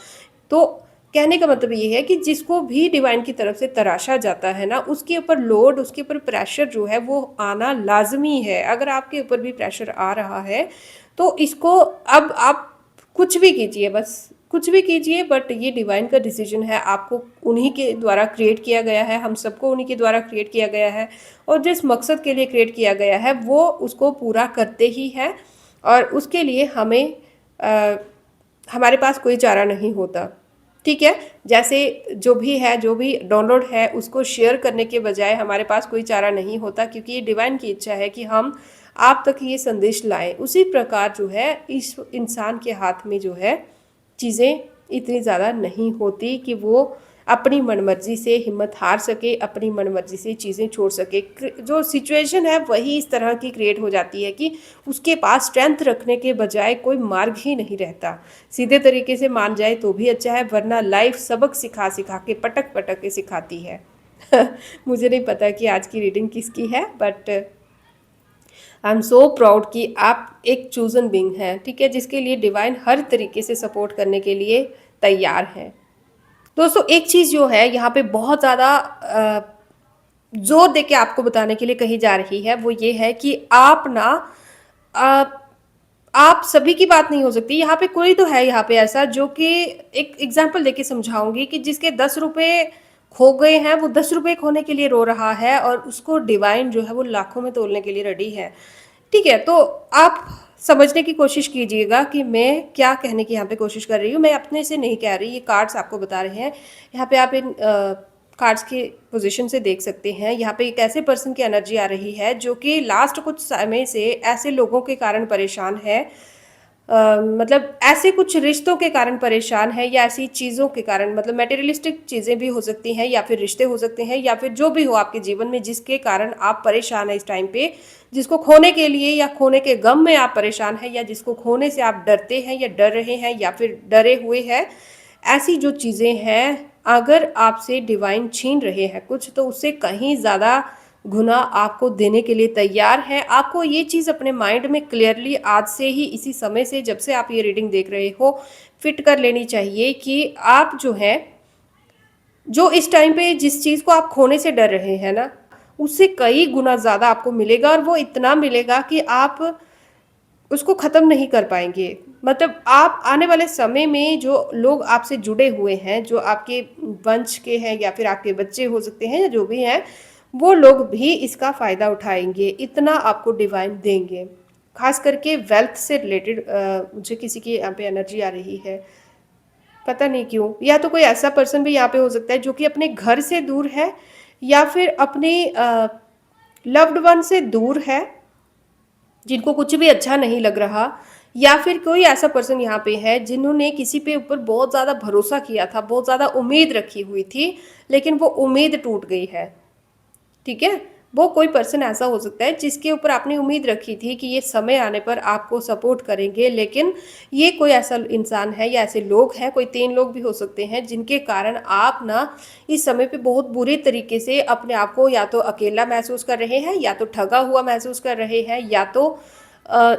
तो कहने का मतलब ये है कि जिसको भी डिवाइन की तरफ से तराशा जाता है ना, उसके ऊपर लोड, उसके ऊपर प्रेशर जो है वो आना लाज़मी है। अगर आपके ऊपर भी प्रेशर आ रहा है, तो इसको अब आप कुछ भी कीजिए, बस कुछ भी कीजिए, बट ये डिवाइन का डिसीजन है, आपको उन्हीं के द्वारा क्रिएट किया गया है, हम सबको उन्हीं के द्वारा क्रिएट किया गया है, और जिस मकसद के लिए क्रिएट किया गया है वो उसको पूरा करते ही है। और उसके लिए हमें अ, हमारे पास कोई चारा नहीं होता। ठीक है? जैसे जो भी है, जो भी डाउनलोड है, उसको शेयर करने के बजाय हमारे पास कोई चारा नहीं होता, क्योंकि ये डिवाइन की इच्छा है कि हम आप तक ये संदेश लाएँ। उसी प्रकार जो है इस इंसान के हाथ में जो है चीज़ें इतनी ज़्यादा नहीं होती कि वो अपनी मनमर्जी से हिम्मत हार सके, अपनी मनमर्जी से चीज़ें छोड़ सके। जो सिचुएशन है वही इस तरह की क्रिएट हो जाती है कि उसके पास स्ट्रेंथ रखने के बजाय कोई मार्ग ही नहीं रहता। सीधे तरीके से मान जाए तो भी अच्छा है, वरना लाइफ सबक सिखा सिखा के पटक पटक के सिखाती है। मुझे नहीं पता कि आज की रीडिंग किसकी है, but I am so proud कि आप एक चूजन बीइंग हैं, ठीक है, जिसके लिए डिवाइन हर तरीके से सपोर्ट करने के लिए तैयार है। दोस्तों, एक चीज़ जो है यहाँ पे बहुत ज़्यादा जोर दे के आपको बताने के लिए कही जा रही है, वो ये है कि आप ना अ, आप सभी की बात नहीं हो सकती। यहाँ पे कोई तो है यहाँ पे ऐसा जो कि एक एग्जाम्पल देके समझाऊंगी कि जिसके 10 रुपए खो गए हैं, वो 10 रुपए खोने के लिए रो रहा है, और उसको डिवाइन जो है वो लाखों में तोलने के लिए रेडी है। ठीक है, तो आप समझने की कोशिश कीजिएगा कि मैं क्या कहने की यहाँ पे कोशिश कर रही हूँ। मैं अपने से नहीं कह रही, ये कार्ड्स आपको बता रहे हैं। यहाँ पे आप इन कार्ड्स की पोजीशन से देख सकते हैं। यहाँ पे एक ऐसे पर्सन की एनर्जी आ रही है जो कि लास्ट कुछ समय से ऐसे लोगों के कारण परेशान है, मतलब ऐसे कुछ रिश्तों के कारण परेशान है, या ऐसी चीज़ों के कारण, मतलब मटेरियलिस्टिक चीज़ें भी हो सकती हैं, या फिर रिश्ते हो सकते हैं, या फिर जो भी हो आपके जीवन में जिसके कारण आप परेशान हैं इस टाइम पे, जिसको खोने के लिए या खोने के गम में आप परेशान हैं, या जिसको खोने से आप डरते हैं या डर रहे हैं या फिर डरे हुए हैं। ऐसी जो चीज़ें हैं, अगर आपसे डिवाइन छीन रहे हैं कुछ, तो उससे कहीं ज़्यादा गुना आपको देने के लिए तैयार है। आपको ये चीज़ अपने माइंड में क्लियरली आज से ही, इसी समय से, जब से आप ये रीडिंग देख रहे हो, फिट कर लेनी चाहिए कि आप जो है, जो इस टाइम पे जिस चीज़ को आप खोने से डर रहे हैं ना, उससे कई गुना ज़्यादा आपको मिलेगा, और वो इतना मिलेगा कि आप उसको ख़त्म नहीं कर पाएंगे। मतलब आप आने वाले समय में जो लोग आपसे जुड़े हुए हैं, जो आपके वंश के हैं या फिर आपके बच्चे हो सकते हैं, या जो भी हैं, वो लोग भी इसका फ़ायदा उठाएंगे, इतना आपको डिवाइन देंगे। खास करके वेल्थ से रिलेटेड मुझे किसी की यहाँ पे एनर्जी आ रही है, पता नहीं क्यों। या तो कोई ऐसा पर्सन भी यहाँ पे हो सकता है जो कि अपने घर से दूर है, या फिर अपने लव्ड वन से दूर है, जिनको कुछ भी अच्छा नहीं लग रहा, या फिर कोई ऐसा पर्सन यहाँ पे है जिन्होंने किसी पे ऊपर बहुत ज़्यादा भरोसा किया था, बहुत ज़्यादा उम्मीद रखी हुई थी, लेकिन वो उम्मीद टूट गई है। ठीक है? वो कोई पर्सन ऐसा हो सकता है जिसके ऊपर आपने उम्मीद रखी थी कि ये समय आने पर आपको सपोर्ट करेंगे, लेकिन ये कोई ऐसा इंसान है, या ऐसे लोग हैं, कोई 3 लोग भी हो सकते हैं, जिनके कारण आप ना इस समय पे बहुत बुरे तरीके से अपने आप को या तो अकेला महसूस कर रहे हैं, या तो ठगा हुआ महसूस कर रहे हैं, या तो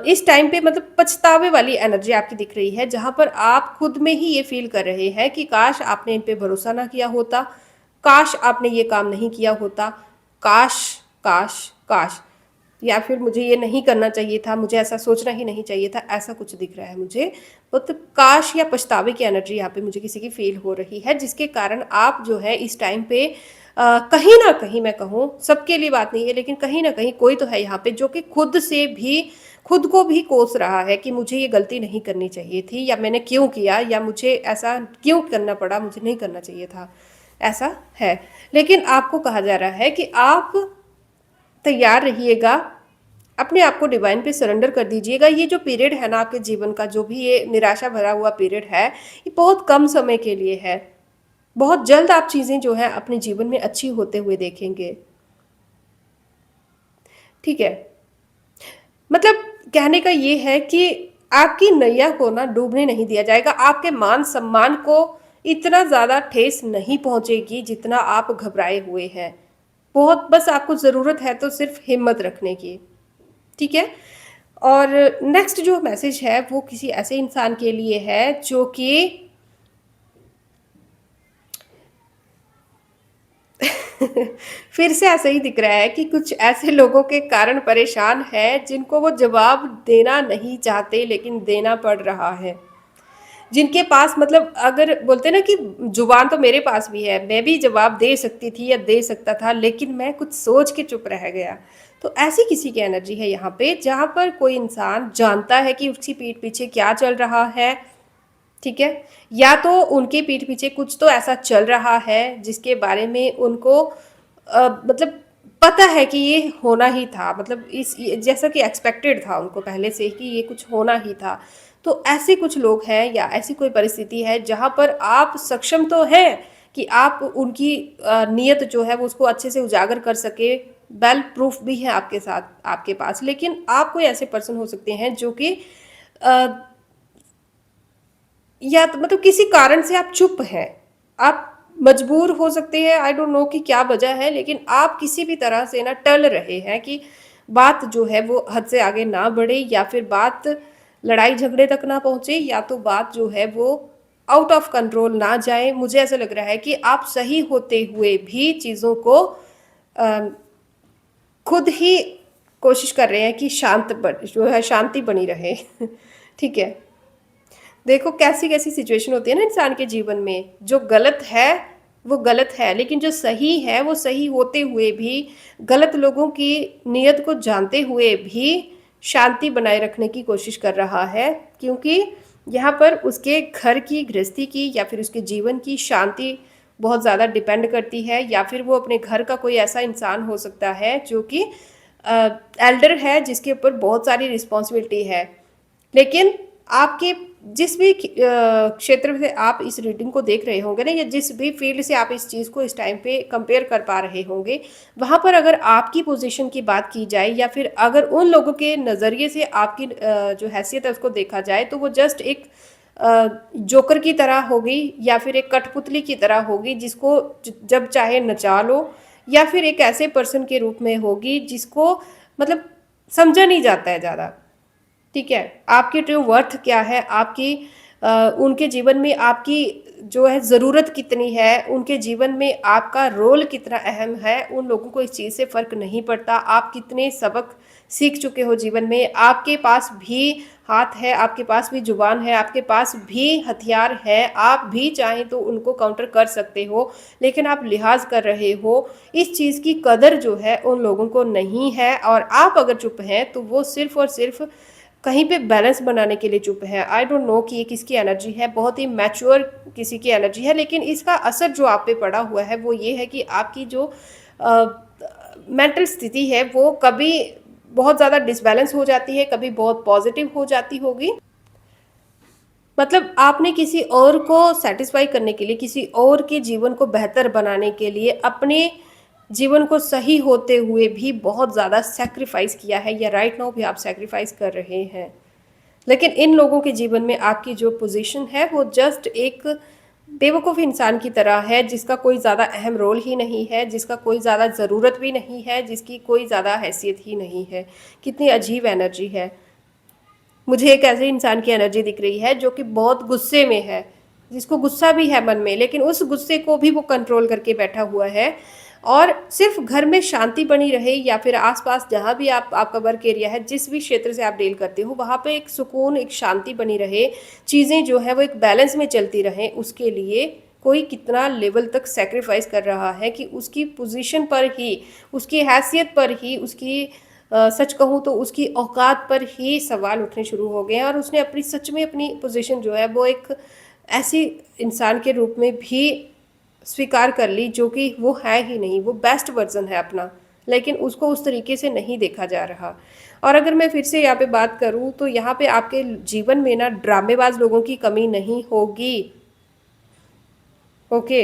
इस टाइम पे मतलब पछतावे वाली एनर्जी आपकी दिख रही है, जहाँ पर आप खुद में ही ये फ़ील कर रहे हैं कि काश आपने इन पे भरोसा ना किया होता, काश आपने ये काम नहीं किया होता, काश, काश, काश, या फिर मुझे ये नहीं करना चाहिए था, मुझे ऐसा सोचना ही नहीं चाहिए था, ऐसा कुछ दिख रहा है मुझे। मतलब काश या पछतावे की एनर्जी यहाँ पे मुझे किसी की फ़ील हो रही है, जिसके कारण आप जो है इस टाइम पे कहीं न कहीं मैं कहूँ, सबके लिए बात नहीं है, लेकिन कहीं न कहीं कोई तो है यहाँ पे जो कि खुद को भी कोस रहा है कि मुझे ये गलती नहीं करनी चाहिए थी, या मैंने क्यों किया, या मुझे ऐसा क्यों करना पड़ा, मुझे नहीं करना चाहिए था। ऐसा है। लेकिन आपको कहा जा रहा है कि आप तैयार रहिएगा, अपने आप को डिवाइन पे सरेंडर कर दीजिएगा। ये जो पीरियड है ना आपके जीवन का, जो भी ये निराशा भरा हुआ पीरियड है, ये बहुत कम समय के लिए है। बहुत जल्द आप चीज़ें जो है अपने जीवन में अच्छी होते हुए देखेंगे। ठीक है? मतलब कहने का ये है कि आपकी नैया को ना डूबने नहीं दिया जाएगा, आपके मान-सम्मान को इतना ज़्यादा ठेस नहीं पहुँचेगी जितना आप घबराए हुए हैं। बहुत बस आपको ज़रूरत है तो सिर्फ़ हिम्मत रखने की, ठीक है? और नेक्स्ट जो मैसेज है वो किसी ऐसे इंसान के लिए है जो कि फिर से ऐसा ही दिख रहा है कि कुछ ऐसे लोगों के कारण परेशान है जिनको वो जवाब देना नहीं चाहते लेकिन देना पड़ रहा है। जिनके पास मतलब अगर बोलते ना कि जुबान तो मेरे पास भी है, मैं भी जवाब दे सकती थी या दे सकता था, लेकिन मैं कुछ सोच के चुप रह गया। तो ऐसी किसी की एनर्जी है यहाँ पे जहाँ पर कोई इंसान जानता है कि उसकी पीठ पीछे क्या चल रहा है, ठीक है? या तो उनके पीठ पीछे कुछ तो ऐसा चल रहा है जिसके बारे में उनको मतलब पता है कि ये होना ही था, मतलब जैसा कि एक्सपेक्टेड था उनको पहले से ही कि ये कुछ होना ही था। तो ऐसे कुछ लोग हैं या ऐसी कोई परिस्थिति है जहाँ पर आप सक्षम तो हैं कि आप उनकी नीयत जो है वो उसको अच्छे से उजागर कर सके, वेल प्रूफ भी है आपके साथ आपके पास, लेकिन आप कोई ऐसे पर्सन हो सकते हैं जो कि अ, या तो मतलब किसी कारण से आप चुप हैं, आप मजबूर हो सकते हैं, आई डोंट नो कि क्या वजह है, लेकिन आप किसी भी तरह से ना टल रहे हैं कि बात जो है वो हद से आगे ना बढ़े, या फिर बात लड़ाई झगड़े तक ना पहुंचे, या तो बात जो है वो आउट ऑफ कंट्रोल ना जाए। मुझे ऐसा लग रहा है कि आप सही होते हुए भी चीज़ों को अ, खुद ही कोशिश कर रहे हैं कि जो है शांति बनी रहे। ठीक है? देखो कैसी-कैसी सिचुएशन होती है ना इंसान के जीवन में, जो गलत है, वो गलत है, लेकिन जो सही है, वो सही होते हुए भी, गलत लोगों की नीयत को जानते हुए भी शांति बनाए रखने की कोशिश कर रहा है, क्योंकि यहाँ पर उसके घर की, गृहस्थी की या फिर उसके जीवन की शांति बहुत ज़्यादा डिपेंड करती है, या फिर वो अपने घर का कोई ऐसा इंसान हो सकता है जो कि एल्डर है, जिसके ऊपर बहुत सारी रिस्पॉन्सिबिलिटी है। लेकिन आपके जिस भी क्षेत्र से आप इस रीडिंग को देख रहे होंगे ना, या जिस भी फील्ड से आप इस चीज़ को इस टाइम पे कंपेयर कर पा रहे होंगे, वहाँ पर अगर आपकी पोजीशन की बात की जाए, या फिर अगर उन लोगों के नज़रिए से आपकी जो हैसियत है उसको देखा जाए, तो वो जस्ट एक जोकर की तरह होगी, या फिर एक कठपुतली की तरह होगी जिसको जब चाहे नचा लो, या फिर एक ऐसे पर्सन के रूप में होगी जिसको मतलब समझा नहीं जाता है ज़्यादा। ठीक है? आपकी ट्रू वर्थ क्या है? आपकी उनके जीवन में आपकी जो है ज़रूरत कितनी है? उनके जीवन में आपका रोल कितना अहम है? उन लोगों को इस चीज़ से फ़र्क नहीं पड़ता। आप कितने सबक सीख चुके हो जीवन में? आपके पास भी हाथ है, आपके पास भी ज़ुबान है, आपके पास भी हथियार है। आप भी चाहें तो उनको काउंटर कर सकते हो, लेकिन आप लिहाज़ कर रहे हो। इस चीज़ की कदर जो है उन लोगों को नहीं है, और आप अगर चुप हैं, तो वो सिर्फ़ और सिर्फ़ कहीं पे बैलेंस बनाने के लिए चुप है। आई डोंट नो कि ये किसकी एनर्जी है, बहुत ही मैच्योर किसी की एनर्जी है, लेकिन इसका असर जो आप पे पड़ा हुआ है वो ये है कि आपकी जो मेंटल स्थिति है वो कभी बहुत ज़्यादा डिसबैलेंस हो जाती है, कभी बहुत पॉजिटिव हो जाती होगी। मतलब आपने किसी और को सैटिस्फाई करने के लिए, किसी और के जीवन को बेहतर बनाने के लिए, अपने जीवन को सही होते हुए भी बहुत ज़्यादा सैक्रिफाइस किया है, या राइट नाउ भी आप सैक्रिफाइस कर रहे हैं। लेकिन इन लोगों के जीवन में आपकी जो पोजीशन है वो जस्ट एक बेवकूफ़ इंसान की तरह है, जिसका कोई ज़्यादा अहम रोल ही नहीं है, जिसका कोई ज़्यादा ज़रूरत भी नहीं है, जिसकी कोई ज़्यादा हैसियत ही नहीं है। कितनी अजीब एनर्जी है। मुझे एक ऐसे इंसान की एनर्जी दिख रही है जो कि बहुत गुस्से में है, जिसको गुस्सा भी है मन में, लेकिन उस गुस्से को भी वो कंट्रोल करके बैठा हुआ है, और सिर्फ घर में शांति बनी रहे, या फिर आसपास जहाँ भी आपका वर्क एरिया है, जिस भी क्षेत्र से आप डील करते हो, वहाँ पे एक सुकून, एक शांति बनी रहे, चीज़ें जो है वो एक बैलेंस में चलती रहें, उसके लिए कोई कितना लेवल तक सैक्रिफाइस कर रहा है कि उसकी पोजीशन पर ही, उसकी हैसियत पर ही, उसकी सच कहूँ तो उसकी औकात पर ही सवाल उठने शुरू हो गए हैं, और उसने अपनी सच में अपनी पोजीशन जो है वो एक ऐसी इंसान के रूप में भी स्वीकार कर ली जो कि वो है ही नहीं, वो बेस्ट वर्जन है अपना, लेकिन उसको उस तरीके से नहीं देखा जा रहा। और अगर मैं फिर से यहाँ पे बात करूँ तो यहाँ पे आपके जीवन में ना ड्रामेबाज लोगों की कमी नहीं होगी। ओके,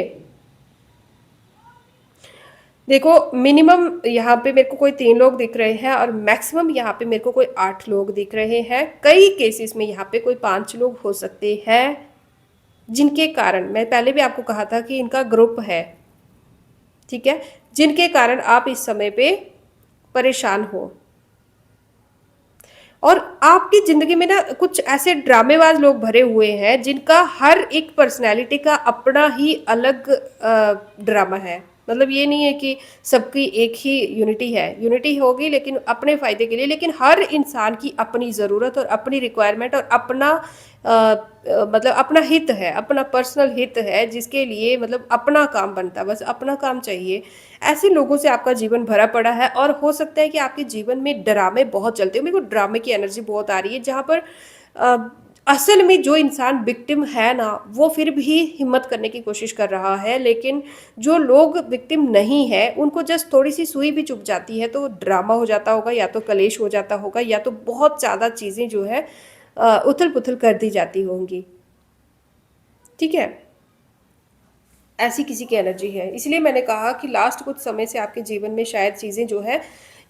देखो मिनिमम यहाँ पे मेरे को कोई 3 लोग दिख रहे हैं और मैक्सिमम यहाँ पे मेरे को कोई 8 लोग दिख रहे हैं। कई केसेस में यहाँ पे कोई 5 लोग हो सकते हैं, जिनके कारण मैं पहले भी आपको कहा था कि इनका ग्रुप है, ठीक है, जिनके कारण आप इस समय पे परेशान हो। और आपकी ज़िंदगी में ना कुछ ऐसे ड्रामेबाज लोग भरे हुए हैं जिनका हर एक पर्सनैलिटी का अपना ही अलग ड्रामा है। मतलब ये नहीं है कि सबकी एक ही यूनिटी है, यूनिटी होगी लेकिन अपने फ़ायदे के लिए, लेकिन हर इंसान की अपनी ज़रूरत और अपनी रिक्वायरमेंट और अपना मतलब अपना हित है, अपना पर्सनल हित है, जिसके लिए मतलब अपना काम बनता है, बस अपना काम चाहिए। ऐसे लोगों से आपका जीवन भरा पड़ा है और हो सकता है कि आपके जीवन में ड्रामे बहुत चलते हो। मेरे को ड्रामे की एनर्जी बहुत आ रही है, जहाँ पर अ, असल में जो इंसान विक्टिम है ना, वो फिर भी हिम्मत करने की कोशिश कर रहा है, लेकिन जो लोग विक्टिम नहीं है उनको जस्ट थोड़ी सी सुई भी चुभ जाती है तो ड्रामा हो जाता होगा, या तो कलेश हो जाता होगा, या तो बहुत ज़्यादा चीज़ें जो है उथल पुथल कर दी जाती होंगी। ठीक है, ऐसी किसी की एनर्जी है, इसलिए मैंने कहा कि लास्ट कुछ समय से आपके जीवन में शायद चीज़ें जो है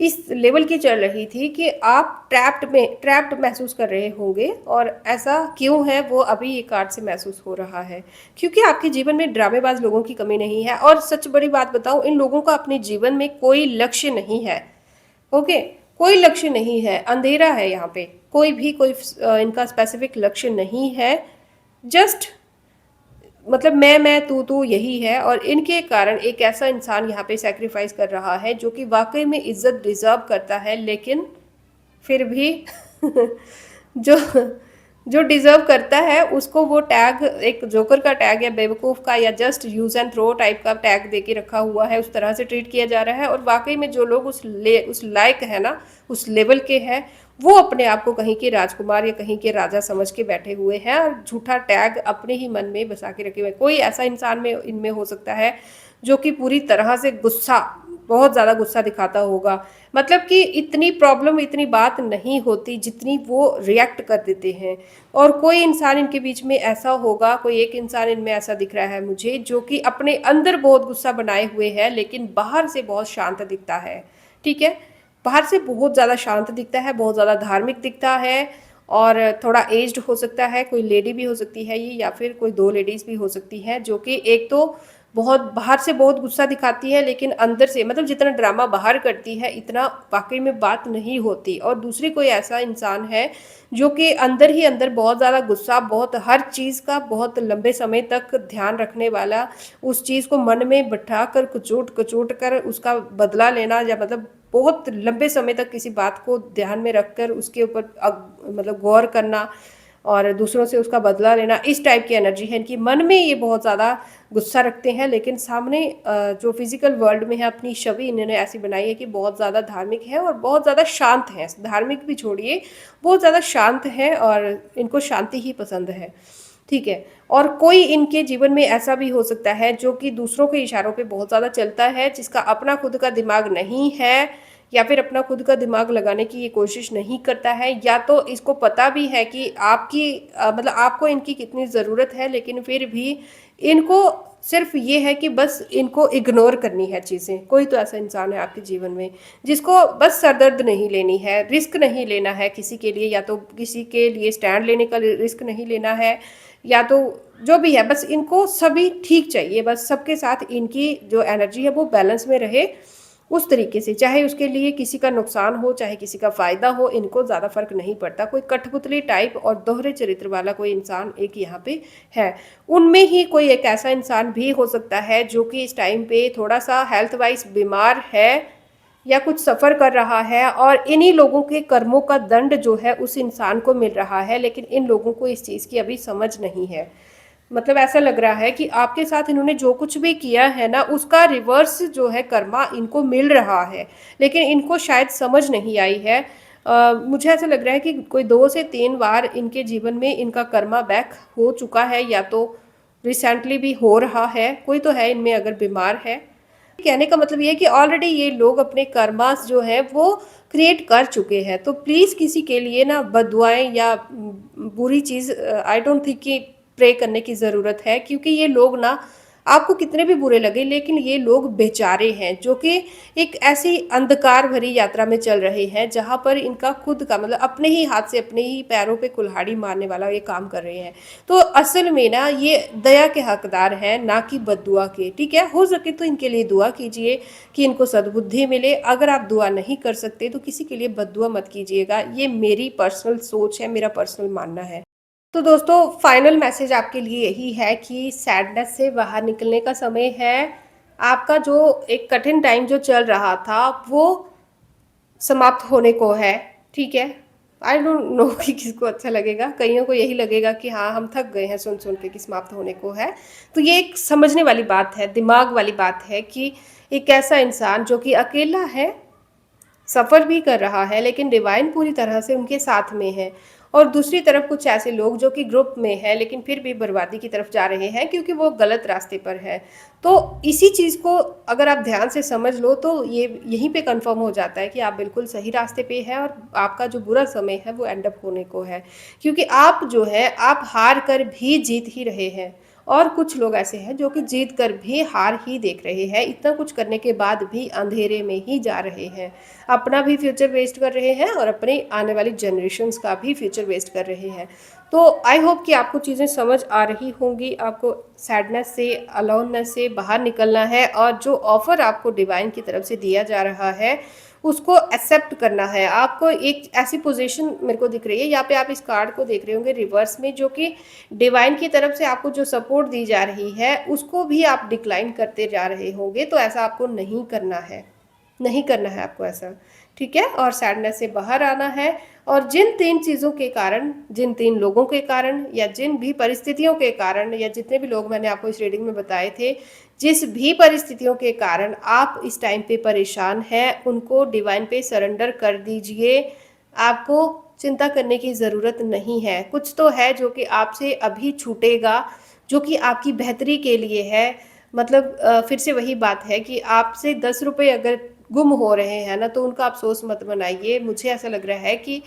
इस लेवल की चल रही थी कि आप ट्रैप्ड महसूस कर रहे होंगे। और ऐसा क्यों है वो अभी ये कार्ड से महसूस हो रहा है, क्योंकि आपके जीवन में ड्रामेबाज लोगों की कमी नहीं है। और सच बड़ी बात बताऊं, इन लोगों का अपने जीवन में कोई लक्ष्य नहीं है। ओके, कोई लक्ष्य नहीं है, अंधेरा है यहाँ पे, कोई भी कोई इनका स्पेसिफिक लक्ष्य नहीं है। जस्ट मतलब मैं तू यही है, और इनके कारण एक ऐसा इंसान यहाँ पे सेक्रीफाइस कर रहा है जो कि वाकई में इज्जत डिजर्व करता है, लेकिन फिर भी जो जो डिजर्व करता है उसको वो टैग, एक जोकर का टैग या बेवकूफ़ का या just use and throw type का टैग दे के रखा हुआ है, उस तरह से ट्रीट किया जा रहा है। और वाकई में जो लोग उस लायक है ना, उस लेवल के हैं, वो अपने आप को कहीं के राजकुमार या कहीं के राजा समझ के बैठे हुए हैं और झूठा टैग अपने ही मन में बसा के रखे हुए। कोई ऐसा इंसान में इनमें हो सकता है जो कि पूरी तरह से गुस्सा, बहुत ज़्यादा गुस्सा दिखाता होगा। मतलब कि इतनी प्रॉब्लम, इतनी बात नहीं होती जितनी वो रिएक्ट कर देते हैं। और कोई इंसान इनके बीच में ऐसा होगा, कोई एक इंसान इनमें ऐसा दिख रहा है मुझे, जो कि अपने अंदर बहुत गुस्सा बनाए हुए है लेकिन बाहर से बहुत शांत दिखता है। ठीक है, बाहर से बहुत ज़्यादा शांत दिखता है, बहुत ज़्यादा धार्मिक दिखता है, और थोड़ा एज्ड हो सकता है, कोई लेडी भी हो सकती है ये, या फिर कोई 2 लेडीज़ भी हो सकती हैं, जो कि एक तो बहुत बाहर से बहुत गुस्सा दिखाती है लेकिन अंदर से मतलब जितना ड्रामा बाहर करती है इतना वाकई में बात नहीं होती। और दूसरी कोई ऐसा इंसान है जो कि अंदर ही अंदर बहुत ज़्यादा गुस्सा, बहुत हर चीज़ का बहुत लंबे समय तक ध्यान रखने वाला, उस चीज़ को मन में बिठा कर कुचोट कुचोट कर उसका बदला लेना, या मतलब बहुत लंबे समय तक किसी बात को ध्यान में रखकर उसके ऊपर मतलब गौर करना और दूसरों से उसका बदला लेना, इस टाइप की एनर्जी है इनकी। मन में ये बहुत ज़्यादा गुस्सा रखते हैं लेकिन सामने जो फिजिकल वर्ल्ड में है अपनी छवि इन्होंने ऐसी बनाई है कि बहुत ज़्यादा धार्मिक है और बहुत ज़्यादा शांत है। धार्मिक भी छोड़िए, बहुत ज़्यादा शांत है और इनको शांति ही पसंद है। ठीक है, और कोई इनके जीवन में ऐसा भी हो सकता है जो कि दूसरों के इशारों पे बहुत ज़्यादा चलता है, जिसका अपना खुद का दिमाग नहीं है, या फिर अपना खुद का दिमाग लगाने की ये कोशिश नहीं करता है, या तो इसको पता भी है कि आपकी मतलब आपको इनकी कितनी ज़रूरत है, लेकिन फिर भी इनको सिर्फ ये है कि बस इनको इग्नोर करनी है चीज़ें। कोई तो ऐसा इंसान है आपके जीवन में जिसको बस सरदर्द नहीं लेनी है, रिस्क नहीं लेना है किसी के लिए, या तो किसी के लिए स्टैंड लेने का रिस्क नहीं लेना है, या तो जो भी है बस इनको सभी ठीक चाहिए, बस सबके साथ इनकी जो एनर्जी है वो बैलेंस में रहे उस तरीके से, चाहे उसके लिए किसी का नुकसान हो चाहे किसी का फ़ायदा हो, इनको ज़्यादा फर्क नहीं पड़ता। कोई कठपुतली टाइप और दोहरे चरित्र वाला कोई इंसान एक यहाँ पे है। उनमें ही कोई एक ऐसा इंसान भी हो सकता है जो कि इस टाइम पे थोड़ा सा हेल्थ वाइज बीमार है या कुछ सफ़र कर रहा है, और इन्हीं लोगों के कर्मों का दंड जो है उस इंसान को मिल रहा है, लेकिन इन लोगों को इस चीज़ की अभी समझ नहीं है। मतलब ऐसा लग रहा है कि आपके साथ इन्होंने जो कुछ भी किया है ना, उसका रिवर्स जो है कर्मा इनको मिल रहा है, लेकिन इनको शायद समझ नहीं आई है। मुझे ऐसा लग रहा है कि कोई 2 से 3 बार इनके जीवन में इनका कर्मा बैक हो चुका है, या तो रिसेंटली भी हो रहा है, कोई तो है इनमें अगर बीमार है। कहने का मतलब ये है कि ऑलरेडी ये लोग अपने कर्मास जो है वो क्रिएट कर चुके हैं। तो प्लीज़ किसी के लिए ना बददुआएँ या बुरी चीज़ आई डोंट थिंक कि प्रे करने की ज़रूरत है, क्योंकि ये लोग ना आपको कितने भी बुरे लगे, लेकिन ये लोग बेचारे हैं जो कि एक ऐसी अंधकार भरी यात्रा में चल रहे हैं जहाँ पर इनका खुद का मतलब अपने ही हाथ से अपने ही पैरों पे कुल्हाड़ी मारने वाला ये काम कर रहे हैं। तो असल में ना ये दया के हकदार हैं, ना कि बद्दुआ के। ठीक है, हो सके तो इनके लिए दुआ कीजिए कि इनको सद्बुद्धि मिले। अगर आप दुआ नहीं कर सकते तो किसी के लिए बद्दुआ मत कीजिएगा। ये मेरी पर्सनल सोच है, मेरा पर्सनल मानना है। तो दोस्तों, फाइनल मैसेज आपके लिए यही है कि सैडनेस से बाहर निकलने का समय है। आपका जो एक कठिन टाइम जो चल रहा था वो समाप्त होने को है। ठीक है, आई डोंट नो कि किसको अच्छा लगेगा, कईयों को यही लगेगा कि हाँ हम थक गए हैं सुन सुन के कि समाप्त होने को है। तो ये एक समझने वाली बात है, दिमाग वाली बात है कि एक ऐसा इंसान जो कि अकेला है, सफ़र भी कर रहा है, लेकिन डिवाइन पूरी तरह से उनके साथ में है। और दूसरी तरफ कुछ ऐसे लोग जो कि ग्रुप में हैं लेकिन फिर भी बर्बादी की तरफ जा रहे हैं, क्योंकि वो गलत रास्ते पर है। तो इसी चीज़ को अगर आप ध्यान से समझ लो तो ये यहीं पे कंफर्म हो जाता है कि आप बिल्कुल सही रास्ते पे हैं, और आपका जो बुरा समय है वो एंड अप होने को है। क्योंकि आप जो है आप हार कर भी जीत ही रहे हैं, और कुछ लोग ऐसे हैं जो कि जीत कर भी हार ही देख रहे हैं, इतना कुछ करने के बाद भी अंधेरे में ही जा रहे हैं। अपना भी फ्यूचर वेस्ट कर रहे हैं और अपने आने वाली जनरेशन्स का भी फ्यूचर वेस्ट कर रहे हैं। तो आई होप कि आपको चीज़ें समझ आ रही होंगी। आपको सैडनेस से, अलोननेस से बाहर निकलना है, और जो ऑफ़र आपको डिवाइन की तरफ से दिया जा रहा है उसको एक्सेप्ट करना है। आपको एक ऐसी पोजीशन मेरे को दिख रही है, यहाँ पे आप इस कार्ड को देख रहे होंगे रिवर्स में, जो कि डिवाइन की तरफ से आपको जो सपोर्ट दी जा रही है उसको भी आप डिक्लाइन करते जा रहे होंगे। तो ऐसा आपको नहीं करना है, नहीं करना है आपको ऐसा। ठीक है, और सैडनेस से बाहर आना है। और जिन 3 चीज़ों के कारण, जिन 3 लोगों के कारण, या जिन भी परिस्थितियों के कारण, या जितने भी लोग मैंने आपको इस रीडिंग में बताए थे, जिस भी परिस्थितियों के कारण आप इस टाइम पे परेशान हैं, उनको डिवाइन पे सरेंडर कर दीजिए। आपको चिंता करने की ज़रूरत नहीं है। कुछ तो है जो कि आपसे अभी छूटेगा, जो कि आपकी बेहतरी के लिए है। मतलब फिर से वही बात है कि आपसे 10 रुपए अगर गुम हो रहे हैं ना, तो उनका अफ़सोस मत मनाइए। मुझे ऐसा लग रहा है कि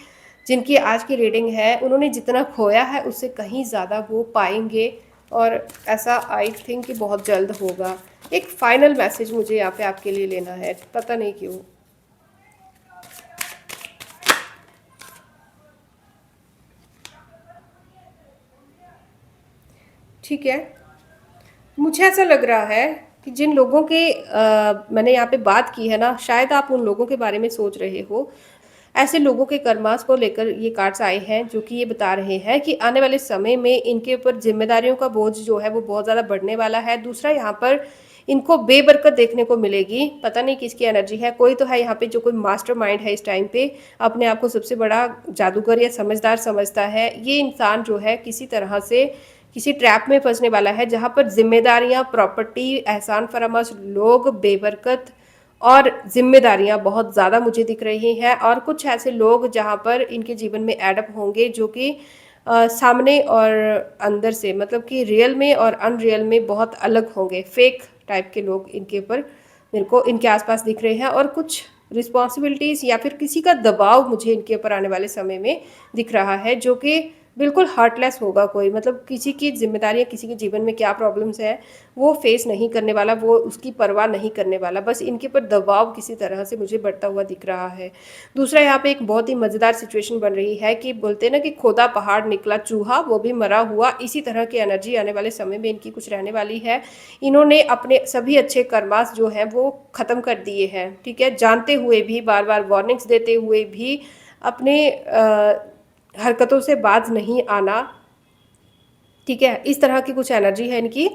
जिनकी आज की रीडिंग है, उन्होंने जितना खोया है उससे कहीं ज़्यादा वो पाएँगे, और ऐसा आई थिंक कि बहुत जल्द होगा। एक फ़ाइनल मैसेज मुझे यहाँ पे आपके लिए लेना है, पता नहीं क्यों। ठीक है, मुझे ऐसा लग रहा है कि जिन लोगों के मैंने यहाँ पे बात की है ना, शायद आप उन लोगों के बारे में सोच रहे हो। ऐसे लोगों के कर्मास को लेकर ये कार्ड्स आए हैं, जो कि ये बता रहे हैं कि आने वाले समय में इनके ऊपर जिम्मेदारियों का बोझ जो है वो बहुत ज़्यादा बढ़ने वाला है। दूसरा, यहाँ पर इनको बेबरकत देखने को मिलेगी। पता नहीं किसकी एनर्जी है, कोई तो है यहाँ पे जो कोई मास्टरमाइंड है इस टाइम पे, अपने आप को सबसे बड़ा जादूगर या समझदार समझता है। ये इंसान जो है किसी तरह से किसी ट्रैप में फंसने वाला है, जहाँ पर जिम्मेदारियाँ, प्रॉपर्टी, एहसान फरामश लोग, बेबरकत और जिम्मेदारियां बहुत ज़्यादा मुझे दिख रही हैं। और कुछ ऐसे लोग जहाँ पर इनके जीवन में एडअप होंगे, जो कि सामने और अंदर से, मतलब कि रियल में और अनरियल में बहुत अलग होंगे। फेक टाइप के लोग इनके ऊपर मेरे को इनके आसपास दिख रहे हैं, और कुछ रिस्पॉन्सिबिलिटीज़ या फिर किसी का दबाव मुझे इनके ऊपर आने वाले समय में दिख रहा है, जो कि बिल्कुल हार्टलेस होगा। कोई मतलब किसी की जिम्मेदारियाँ, किसी के जीवन में क्या प्रॉब्लम्स है वो फेस नहीं करने वाला, वो उसकी परवाह नहीं करने वाला। बस इनके ऊपर दबाव किसी तरह से मुझे बढ़ता हुआ दिख रहा है। दूसरा, यहाँ पे एक बहुत ही मज़ेदार सिचुएशन बन रही है कि बोलते हैं ना कि खोदा पहाड़ निकला चूहा, वो भी मरा हुआ। इसी तरह की एनर्जी आने वाले समय में इनकी कुछ रहने वाली है। इन्होंने अपने सभी अच्छे कर्मास जो हैं वो ख़त्म कर दिए हैं। ठीक है, जानते हुए भी, बार बार वार्निंग्स देते हुए भी अपने हरकतों से बाज नहीं आना। ठीक है, इस तरह की कुछ एनर्जी है इनकी।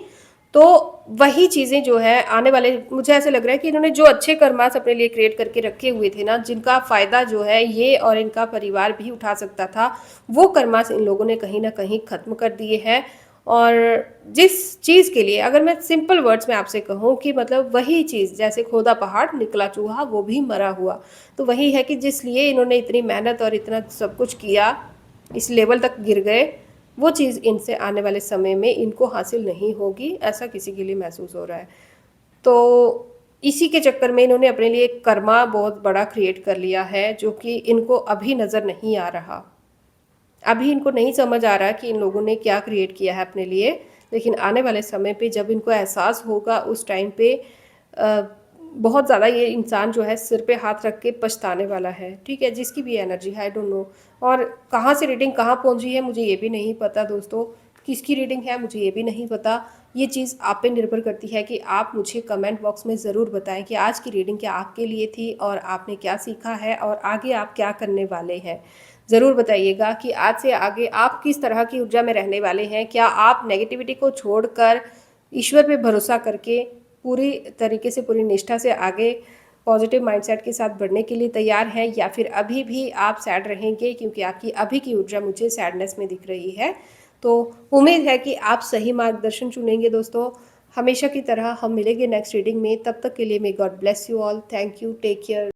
तो वही चीज़ें जो है आने वाले, मुझे ऐसे लग रहा है कि इन्होंने जो अच्छे कर्मास अपने लिए क्रिएट करके रखे हुए थे ना, जिनका फ़ायदा जो है ये और इनका परिवार भी उठा सकता था, वो कर्मास इन लोगों ने कहीं ना कहीं ख़त्म कर दिए हैं। और जिस चीज़ के लिए अगर मैं सिंपल वर्ड्स में आपसे कहूँ कि मतलब वही चीज़ जैसे खोदा पहाड़ निकला चूहा वो भी मरा हुआ। तो वही है कि जिस लिए इन्होंने इतनी मेहनत और इतना सब कुछ किया, इस लेवल तक गिर गए, वो चीज़ इनसे आने वाले समय में इनको हासिल नहीं होगी, ऐसा किसी के लिए महसूस हो रहा है। तो इसी के चक्कर में इन्होंने अपने लिए एक कर्मा बहुत बड़ा क्रिएट कर लिया है, जो कि इनको अभी नज़र नहीं आ रहा। अभी इनको नहीं समझ आ रहा कि इन लोगों ने क्या क्रिएट किया है अपने लिए, लेकिन आने वाले समय पे जब इनको एहसास होगा उस टाइम पे अ, बहुत ज़्यादा ये इंसान जो है सिर पे हाथ रख के पछताने वाला है, ठीक है? जिसकी भी एनर्जी है आई डोंट नो। और कहाँ से रीडिंग कहाँ पहुँची है मुझे ये भी नहीं पता दोस्तों, किसकी रीडिंग है मुझे ये भी नहीं पता। ये चीज़ आप पे निर्भर करती है कि आप मुझे कमेंट बॉक्स में ज़रूर बताएँ कि आज की रीडिंग क्या आपके लिए थी और आपने क्या सीखा है और आगे आप क्या करने वाले हैं। ज़रूर बताइएगा कि आज से आगे आप किस तरह की ऊर्जा में रहने वाले हैं? क्या आप नेगेटिविटी को छोड़कर ईश्वर पे भरोसा करके पूरी तरीके से, पूरी निष्ठा से आगे पॉजिटिव माइंडसेट के साथ बढ़ने के लिए तैयार हैं या फिर अभी भी आप सैड रहेंगे क्योंकि आपकी अभी की ऊर्जा मुझे सैडनेस में दिख रही है। तो उम्मीद है कि आप सही मार्गदर्शन चुनेंगे दोस्तों। हमेशा की तरह हम मिलेंगे नेक्स्ट रीडिंग में, तब तक के लिए may God bless you all. Thank you, take care.